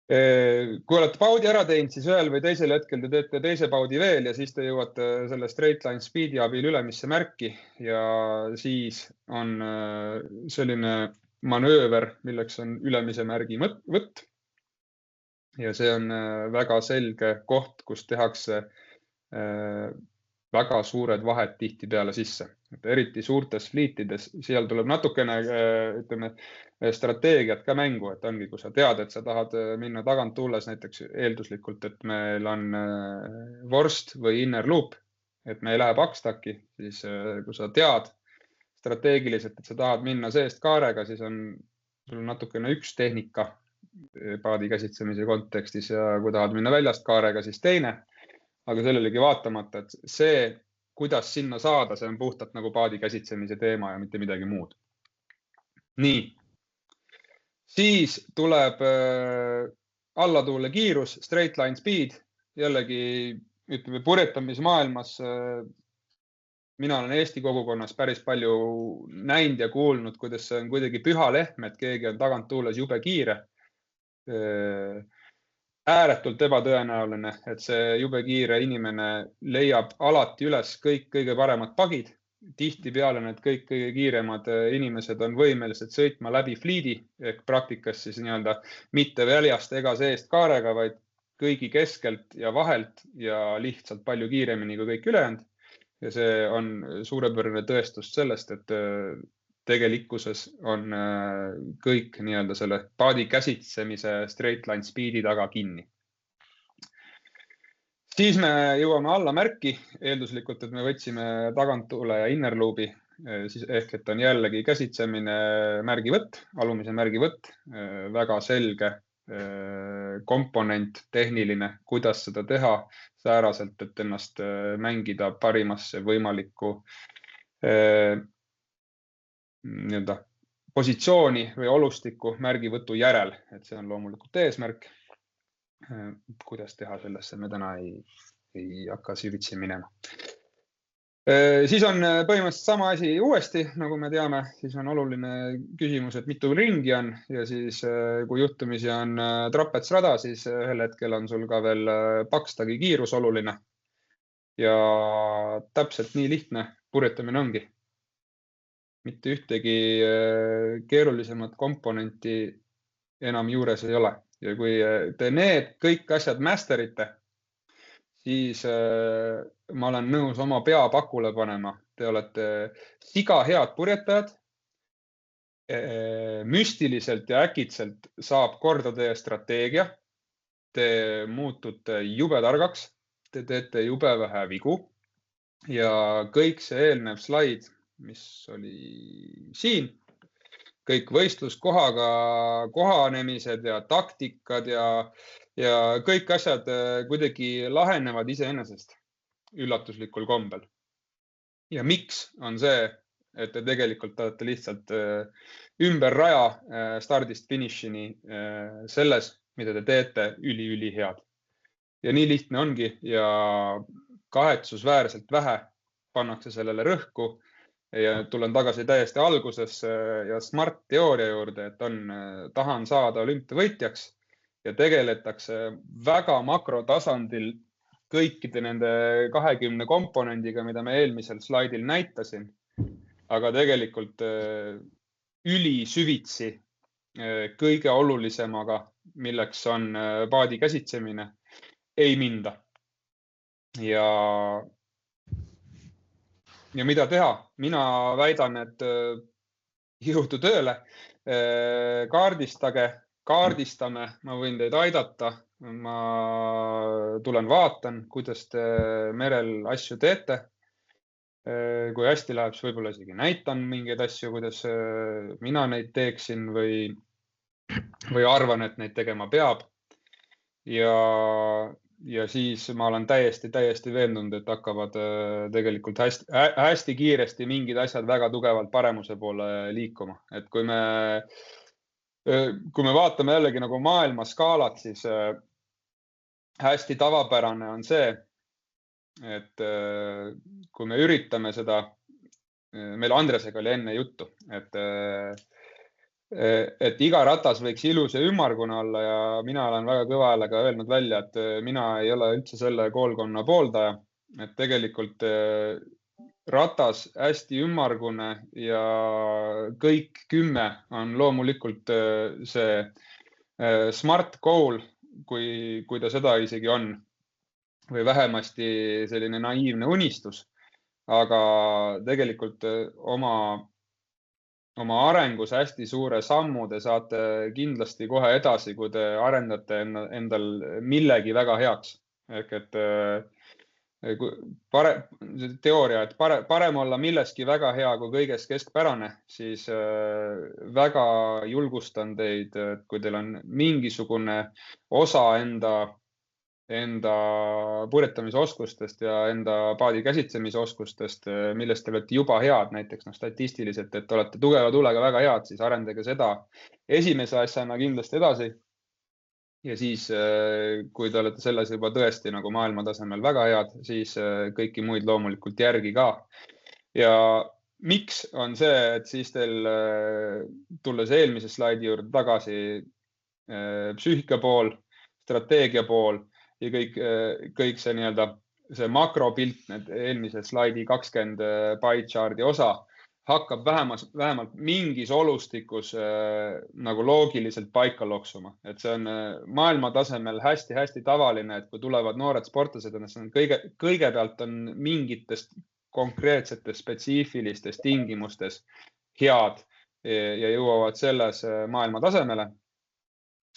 [SPEAKER 1] Kui olete paudi ära teinud, siis ühel või teisel hetkel te teete teise paudi veel ja siis te jõuate selle straight line speedi abil ülemisse märki ja siis on selline manööver, milleks on ülemise märgi võtt. Ja see on väga selge koht, kus tehakse väga suured vahed tihti peale sisse. Eriti suurtes fliitides, seal tuleb natukene ütleme, strateegiat ka mängu, et ongi, kui sa tead, et sa tahad minna tagant tuules näiteks eelduslikult, et meil on worst või inner loop, et me ei lähe backstacki, siis kui sa tead strateegiliselt, et sa tahad minna seest kaarega, siis on sul natukene üks tehnika paadi käsitsemise kontekstis ja kui tahad minna väljast kaarega, siis teine. Aga sellelegi vaatamata, et see, kuidas sinna saada, see on puhtalt nagu paadi käsitsemise teema ja mitte midagi muud. Nii. Siis tuleb allatuule kiirus, straight line speed. Jällegi, ütleme, purjetamismaailmas mina olen Eesti kogukonnas päris palju näinud ja kuulnud, kuidas see on kuidagi püha lehm, et keegi on tagant tuules jube kiire. Ääretult ebatõenäoline, et see jube kiire inimene leiab alati üles kõik kõige paremad pagid. Tihti peale need kõik kõige kiiremad inimesed on võimelised sõitma läbi fliidi ehk praktikas siis nii-öelda mitte väljast ega seest kaarega, vaid kõigi keskelt ja vahelt ja lihtsalt palju kiiremini kui kõik ülejäänud. Ja see on suurepärane tõestus sellest, et tegelikkuses on kõik nii-öelda selle paadi käsitsemise straight line speedi taga kinni. Siis me jõuame alla märki, eelduslikult, et me võtsime taganttuule ja inner loopi, ehk et on jällegi käsitsemine märgivõtt, alumise märgivõtt, väga selge komponent, tehniline, kuidas seda teha sääraselt, et ennast mängida parimasse võimalikku positsiooni või olustikku märgivõtu järel, et see on loomulikult eesmärk. Kuidas teha sellesse, me täna ei hakka süvitsi minema. Siis on põhimõtteliselt sama asi uuesti, nagu me teame, siis on oluline küsimus, et mitu ringi on ja siis kui juhtumisi on trapetsrada, siis ühel hetkel on sul ka veel backstagi kiirus oluline ja täpselt nii lihtne purjetamine ongi. Mitte ühtegi keerulisemat komponenti enam juures ei ole. Ja kui te need kõik asjad masterite, siis ma olen nõus oma pea pakule panema. Te olete siga head purjetajad. Müstiliselt ja äkitselt saab korda teie strateegia. Te muutute jube targaks. Te teete jube vähe vigu. Ja kõik see eelnev slaid, mis oli siin, kõik võistluskohaga kohanemised ja taktikad ja kõik asjad kuidagi lahenevad iseenesest üllatuslikul kombel. Ja miks on see, et te tegelikult olete lihtsalt ümber raja stardist finišini selles, mida te teete üli head. Ja nii lihtne ongi ja kahetsusväärselt vähe pannakse sellele rõhku. Ja tulen tagasi täiesti alguses ja smart teooria juurde, et tahan saada olümpiavõitjaks ja tegeletakse väga makrotasandil kõikide nende 20 komponendiga, mida me eelmisel slaidil näitasin. Aga tegelikult ülisüvitsi kõige olulisemaga, milleks on paadi käsitsemine, ei minda. Ja mida teha? Mina väidan, et jõudu tööle, kaardistame, ma võin teid aidata, ma tulen vaatan, kuidas te merel asju teete. Kui hästi läheb, siis võib-olla isegi näitan mingeid asju, kuidas mina neid teeksin või arvan, et neid tegema peab. Ja siis ma olen täiesti veendunud, et hakkavad tegelikult hästi kiiresti mingid asjad väga tugevalt paremuse poole liikuma. Et kui me vaatame jällegi nagu maailma skaalat, siis hästi tavapärane on see, et kui me üritame seda, meil Andresega oli enne juttu, et iga ratas võiks ilus ja ümmargune olla ja mina olen väga kõva häälega öelnud välja, et mina ei ole üldse selle koolkonna pooldaja, et tegelikult ratas hästi ümmargune ja kõik 10 on loomulikult see smart goal, kui ta seda isegi on, või vähemasti selline naiivne unistus, aga tegelikult oma arengus hästi suure sammu te saate kindlasti kohe edasi, kui te arendate endal millegi väga heaks. Ehk et teooria, et parem olla milleski väga hea kui kõiges keskpärane, siis väga julgustan teid, et kui teil on mingisugune osa enda purjetamisoskustest ja enda paadi käsitsemisoskustest, millest te olete juba head, näiteks statistiliselt, et olete tugeva tulega väga head, siis arendage seda esimese asjana kindlasti edasi. Ja siis, kui te olete selles juba tõesti nagu maailma tasemel väga head, siis kõiki muid loomulikult järgi ka. Ja miks on see, et siis teil, tulles eelmise slaidi juurde tagasi, psüühika pool, strateegia pool, ja kõik see nii-öelda see makropilt, need eelmise slaidi 20 pie chart'i osa hakkab vähemalt mingis olustikus nagu loogiliselt paika loksuma. Et see on maailma tasemel hästi tavaline, et kui tulevad noored sportlased, kõigepealt on mingitest konkreetsetest spetsiifilistest tingimustes head ja jõuavad selles maailma tasemele.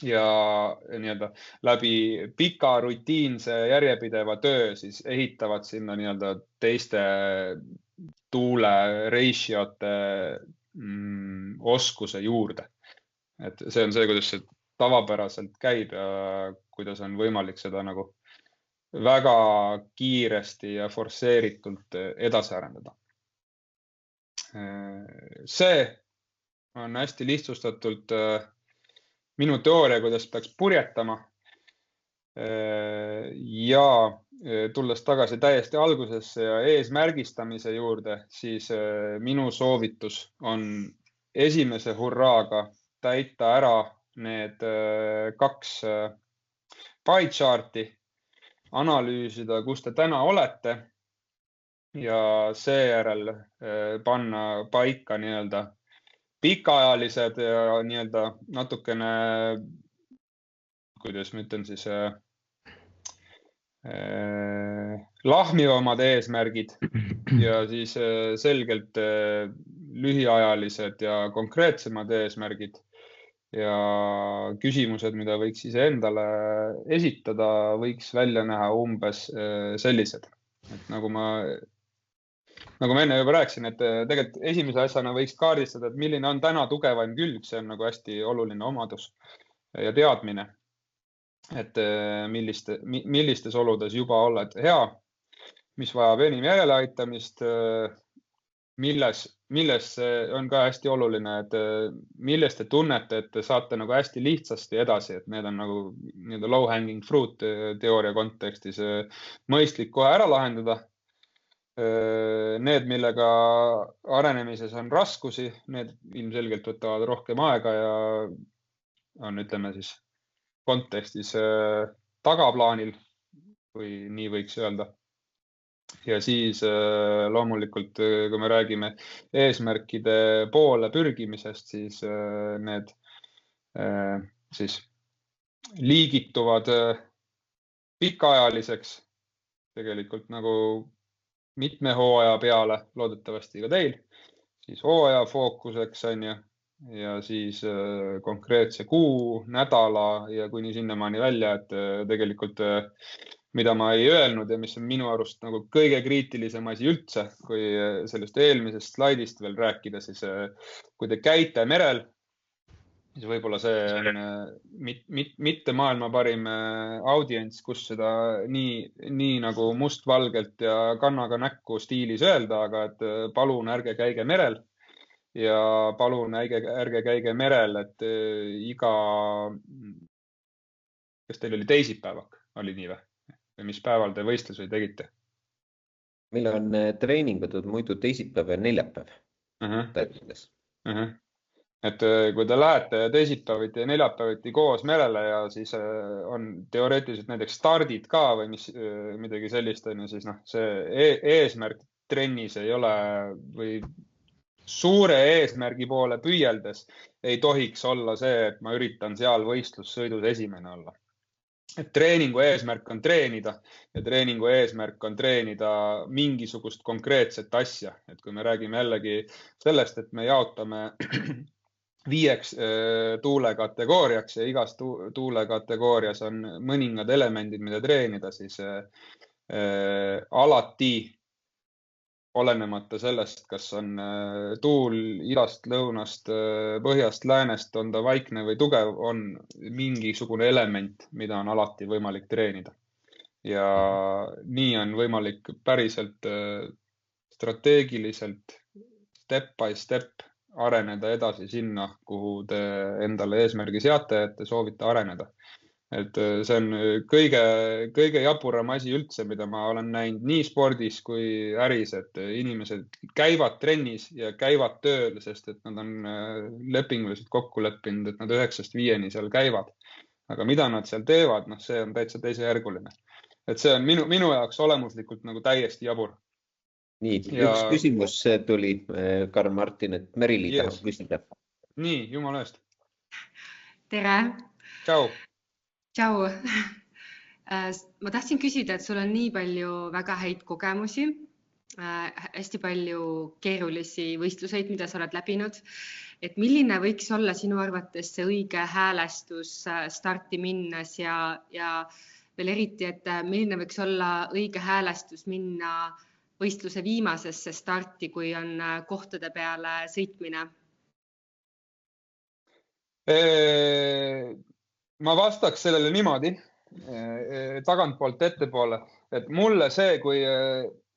[SPEAKER 1] Ja nii-öelda läbi pika rutiinse järjepideva töö siis ehitavad sinna nii-öelda teiste tuule ratio'te oskuse juurde. Et see on see, kuidas see tavapäraselt käib ja kuidas on võimalik seda nagu väga kiiresti ja forsseeritult edasi arendada. See on hästi lihtsustatult minu teooria, kuidas peaks purjetama. Ja tulles tagasi täiesti algusesse ja eesmärgistamise juurde, siis minu soovitus on esimese hurraaga täita ära need 2 pie chart'i, analüüsida, kus te täna olete ja seejärel panna paika nii-öelda pikaajalised ja nii-öelda natukene, kuidas ma ütlen siis, lahmivamad eesmärgid ja siis selgelt lühiajalised ja konkreetsemad eesmärgid ja küsimused, mida võiks ise endale esitada, võiks välja näha umbes sellised. Et nagu ma enne juba rääkisin, et tegelikult esimese asjana võiks kaardistada, et milline on täna tugevaim külg, see on nagu hästi oluline omadus ja teadmine, et millistes oludes juba oled hea, mis vajab enim järeleaitamist, milles on ka hästi oluline, et milles te tunnete, et te saate nagu hästi lihtsasti edasi, et need on nagu nii-öelda low hanging fruit teooria kontekstis mõistlik kohe ära lahendada. Need, millega arenemises on raskusi, need ilmselgelt võtavad rohkem aega ja on, ütleme siis, kontekstis tagaplaanil, kui nii võiks öelda. Ja siis loomulikult, kui me räägime eesmärkide poole pürgimisest, siis need siis liigituvad pikaajaliseks tegelikult nagu mitme hooaja peale, loodetavasti ka teil, siis hooaja fookuseks on ju, ja siis konkreetse kuu, nädala ja kuni sinnamaani välja, et tegelikult mida ma ei öelnud ja mis on minu arust nagu kõige kriitilisem asi üldse, kui sellest eelmisest slaidist veel rääkida, siis kui te käite merel, siis võib-olla see on mitte maailma parim audients, kus seda nii nagu mustvalgelt ja kannaga näkku stiilis öelda, aga et palun ärge käige merel ja palun ärge käige merel, et kas teil oli teisipäevak, oli nii või? Või mis päeval te võistlusi tegite?
[SPEAKER 2] Meil on treeningud muidu teisipäev ja neljapäev.
[SPEAKER 1] Et kui te lähete teisipäeviti ja neljapäeviti koos merele ja siis on teoreetiliselt näiteks stardid ka või midagi sellist, siis see eesmärk trennis ei ole või suure eesmärgi poole püüeldes ei tohiks olla see, et ma üritan seal võistlussõidus esimene olla. Et treeningu eesmärk on treenida ja treeningu eesmärk on treenida mingisugust konkreetset asja. Et kui me räägime jällegi sellest, et me jaotame 5 tuulekategooriaks ja igas tuulekategoorias on mõningad elemendid, mida treenida, siis alati olenemata sellest, kas on tuul idast, lõunast, põhjast, läänest, on ta vaikne või tugev, on mingisugune element, mida on alati võimalik treenida. Ja nii on võimalik päriselt strateegiliselt step by step areneda edasi sinna, kuhu te endale eesmärgi seate, et te soovite areneda. Et see on kõige jaburam asi üldse, mida ma olen näinud nii spordis kui äris, et inimesed käivad trennis ja käivad tööl, sest et nad on lepinguliselt kokku leppinud, et nad 9-5 seal käivad. Aga mida nad seal teevad, see on täitsa teisejärguline. Et see on minu jaoks olemuslikult nagu täiesti jabur.
[SPEAKER 2] Nii, üks küsimus tuli, Karl Martin, et Merili tahab küsida.
[SPEAKER 1] Nii, jumala eest.
[SPEAKER 5] Tere!
[SPEAKER 1] Tšau!
[SPEAKER 5] Tšau! Ma tahtsin küsida, et sul on nii palju väga häid kogemusi, hästi palju keerulisi võistluseid, mida sa oled läbinud. Et milline võiks olla sinu arvates see õige häälestus starti minnes ja veel eriti, et milline võiks olla õige häälestus minna võistluse viimasesse starti, kui on kohtade peale sõitmine?
[SPEAKER 1] Ma vastaks sellele niimoodi, tagantpoolt ettepoole, et mulle see, kui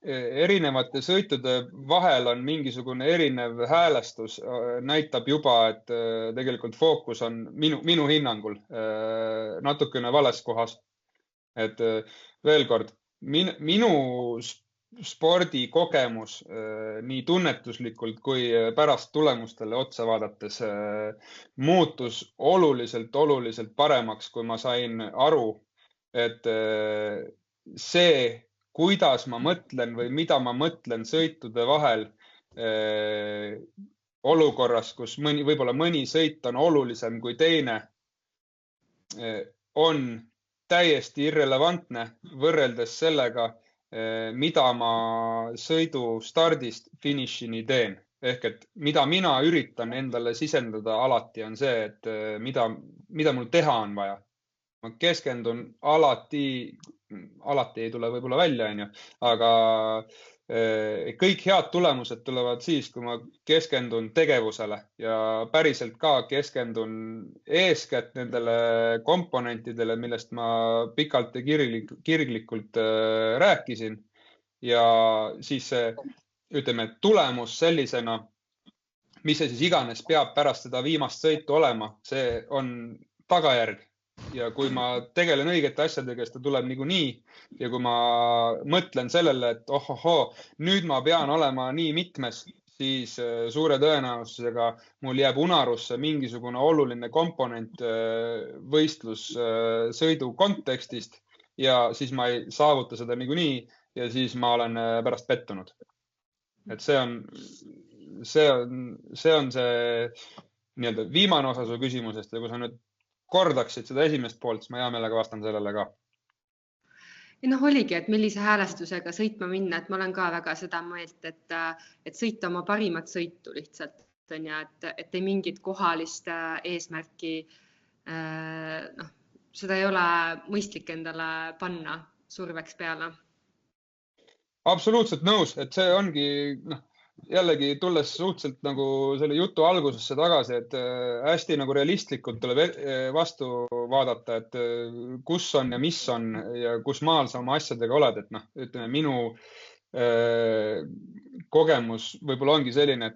[SPEAKER 1] erinevate sõitude vahel on mingisugune erinev häälestus, näitab juba, et tegelikult fookus on minu hinnangul natukene vales kohas. Et veel kord, minu spordikogemus nii tunnetuslikult kui pärast tulemustele otsa vaadates muutus oluliselt paremaks, kui ma sain aru, et see, kuidas ma mõtlen või mida ma mõtlen sõitude vahel olukorras, kus võib-olla mõni sõit on olulisem kui teine, on täiesti irrelevantne võrreldes sellega, mida ma sõidu stardist finišini teen. Ehk et mida mina üritan endale sisendada alati on see, et mida mul teha on vaja. Ma keskendun alati ei tule võib-olla välja, aga kõik head tulemused tulevad siis, kui ma keskendun tegevusele ja päriselt ka keskendun eeskätt nendele komponentidele, millest ma pikalt ja kirglikult rääkisin. Ja siis ütleme, tulemus sellisena, mis see siis iganes peab pärast seda viimast sõitu olema, see on tagajärg. Ja kui ma tegelen õigete asjadega, siis ta tuleb niikuinii. Ja kui ma mõtlen sellele, et nüüd ma pean olema nii mitmes, siis suure tõenäosusega mul jääb unarusse mingisugune oluline komponent võistlussõidu kontekstist ja siis ma ei saavuta seda niikuinii ja siis ma olen pärast pettunud. Et see on see nii-öelda viimane osa su küsimusest ja kui sa nüüd kordaksid seda esimest poolt, siis ma hea meelega vastan sellele ka.
[SPEAKER 5] Ja oligi, et millise häälestusega sõitma minna, et ma olen ka väga seda meelt, et sõita oma parimat sõitu lihtsalt. on ja, et ei mingit kohalist eesmärki, seda ei ole mõistlik endale panna surveks peale.
[SPEAKER 1] Absoluutselt nõus, et see ongi, jällegi tulles suhteliselt nagu selle jutu algusesse tagasi, et hästi nagu realistlikult tuleb vastu vaadata, et kus on ja mis on ja kus maal sa oma asjadega oled, et ütleme, minu kogemus võib-olla ongi selline, et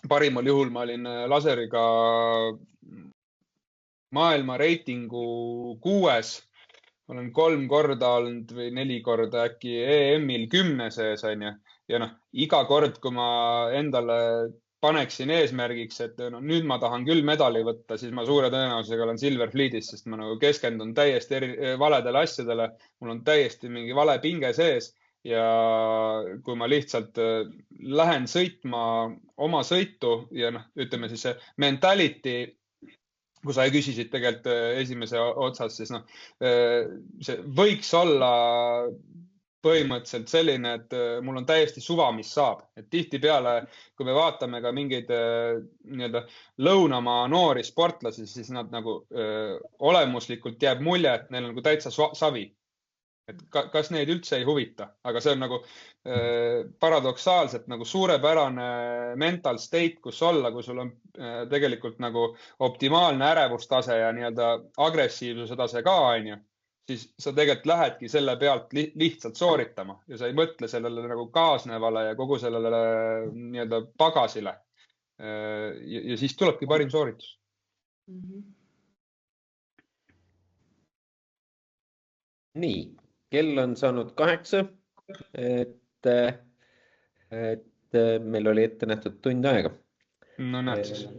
[SPEAKER 1] parimal juhul ma olin laseriga maailma reitingu 6, ma olen 3 korda olnud või 4 korda äkki EM-il 10 sees, on ju. Ja iga kord, kui ma endale paneksin eesmärgiks, et nüüd ma tahan küll medali võtta, siis ma suure tõenäosusega olen Silver Fleetis, sest ma nagu keskendun täiesti valedele asjadele. Mul on täiesti mingi vale pinge sees ja kui ma lihtsalt lähen sõitma oma sõitu ja ütleme siis see mentality, kui sa küsisid tegelikult esimese otsas, siis see võiks olla põhimõtteliselt selline, et mul on täiesti suva, mis saab. Et tihtipeale, kui me vaatame ka mingeid lõunamaa noori sportlasi, siis nad nagu olemuslikult jääb mulje, et neil on nagu täitsa savi. Et kas neid üldse ei huvita, aga see on nagu paradoksaalselt nagu suurepärane mental state, kus olla, kui sul on tegelikult nagu optimaalne ärevustase ja agressiivsuse tase ka, on ju. Siis sa tegelikult lähedki selle pealt lihtsalt sooritama ja sa ei mõtle sellele nagu kaasnevale ja kogu sellele pagasile. Ja siis tulebki parim sooritus.
[SPEAKER 2] Nii, kell on saanud 8, et meil oli ette nähtud tund aega.
[SPEAKER 1] No näed siis.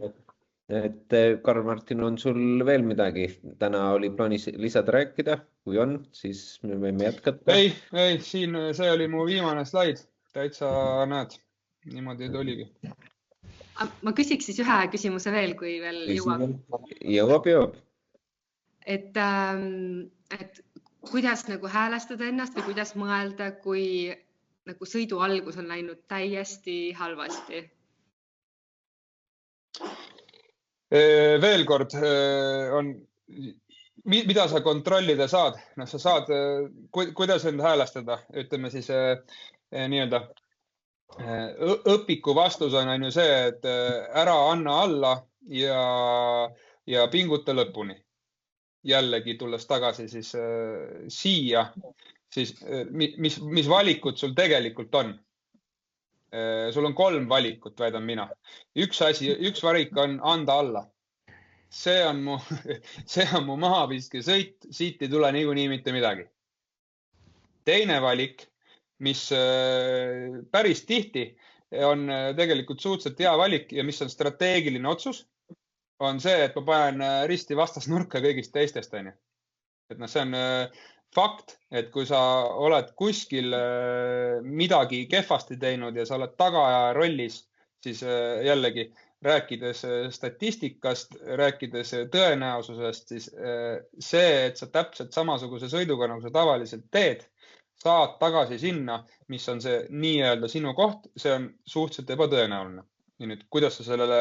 [SPEAKER 2] Et Karl-Martin, on sul veel midagi? Täna oli plaanis lisada rääkida, kui on, siis me võime jätkata.
[SPEAKER 1] Ei, siin see oli mu viimane slaid. Täitsa näed, niimoodi oligi.
[SPEAKER 5] Ma küsiks siis ühe küsimuse veel, kui veel jõuab.
[SPEAKER 2] Jõuab.
[SPEAKER 5] Et kuidas nagu häälestada ennast või kuidas mõelda, kui nagu sõidu algus on läinud täiesti halvasti?
[SPEAKER 1] Veel kord, mida sa kontrollida saad? Sa saad, kuidas end häälestada? Ütleme siis õpiku vastus on ju see, et ära anna alla ja pinguta lõpuni. Jällegi tulles tagasi siis siia, siis mis valikud sul tegelikult on? Sul on 3 valikut, väidan mina. Üks valik on anda alla. See on mu mahaviske sõit, siit ei tule niikuinii mitte midagi. Teine valik, mis päris tihti on tegelikult suhteliselt hea valik ja mis on strateegiline otsus, on see, et ma panen risti vastasnurka kõigist teistest. Et see on fakt, et kui sa oled kuskil midagi kehvasti teinud ja sa oled tagaaja rollis, siis jällegi rääkides statistikast, rääkides tõenäosusest, siis see, et sa täpselt samasuguse sõiduga, nagu sa tavaliselt teed, saad tagasi sinna, mis on see nii-öelda sinu koht, see on suhteliselt ebatõenäoline. Ja nüüd, kuidas sa sellele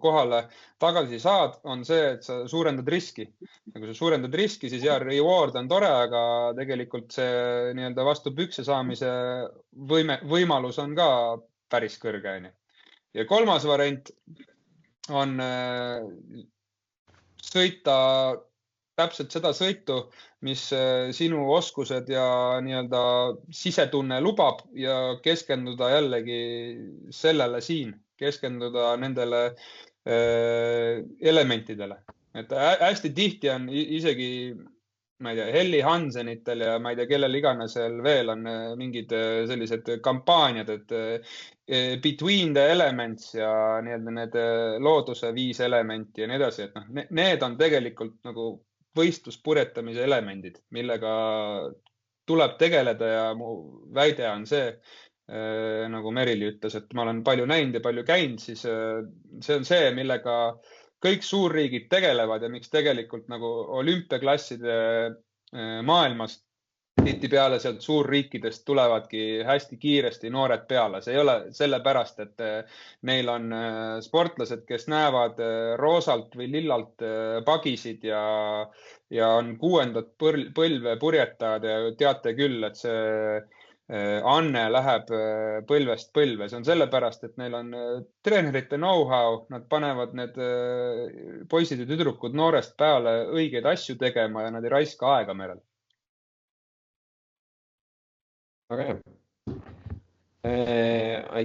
[SPEAKER 1] kohale tagasi saad, on see, et sa suurendad riski. Ja kui sa suurendad riski, siis reward on tore, aga tegelikult see vastu pükse saamise võimalus on ka päris kõrge. Ja kolmas variant on sõita täpselt seda sõitu, mis sinu oskused ja sisetunne lubab ja keskenduda jällegi sellele siin. Keskenduda nendele elementidele. Et hästi tihti on isegi, ma ei tea, Helly Hansenitel ja ma ei tea, kellel iganes veel on mingid sellised kampaaniad, et between the elements ja need looduse 5 elementi ja nii edasi. Et need on tegelikult nagu võistluspurjetamise elemendid, millega tuleb tegeleda ja mu väide on see, nagu Merili ütles, et ma olen palju näinud ja palju käinud, siis see on see, millega kõik suurriigid tegelevad ja miks tegelikult nagu olümpiaklasside maailmas tihtipeale sealt suurriikidest tulevadki hästi kiiresti noored peale. See ei ole sellepärast, et neil on sportlased, kes näevad roosalt või lillalt pagisid ja on 6. põlve purjetajad ja teate küll, et see anne läheb põlvest põlve. See on sellepärast, et neil on treenerite know-how, nad panevad need poisid ja tüdrukud noorest peale õigeid asju tegema ja nad ei raiska aega merel.
[SPEAKER 2] Väga hea.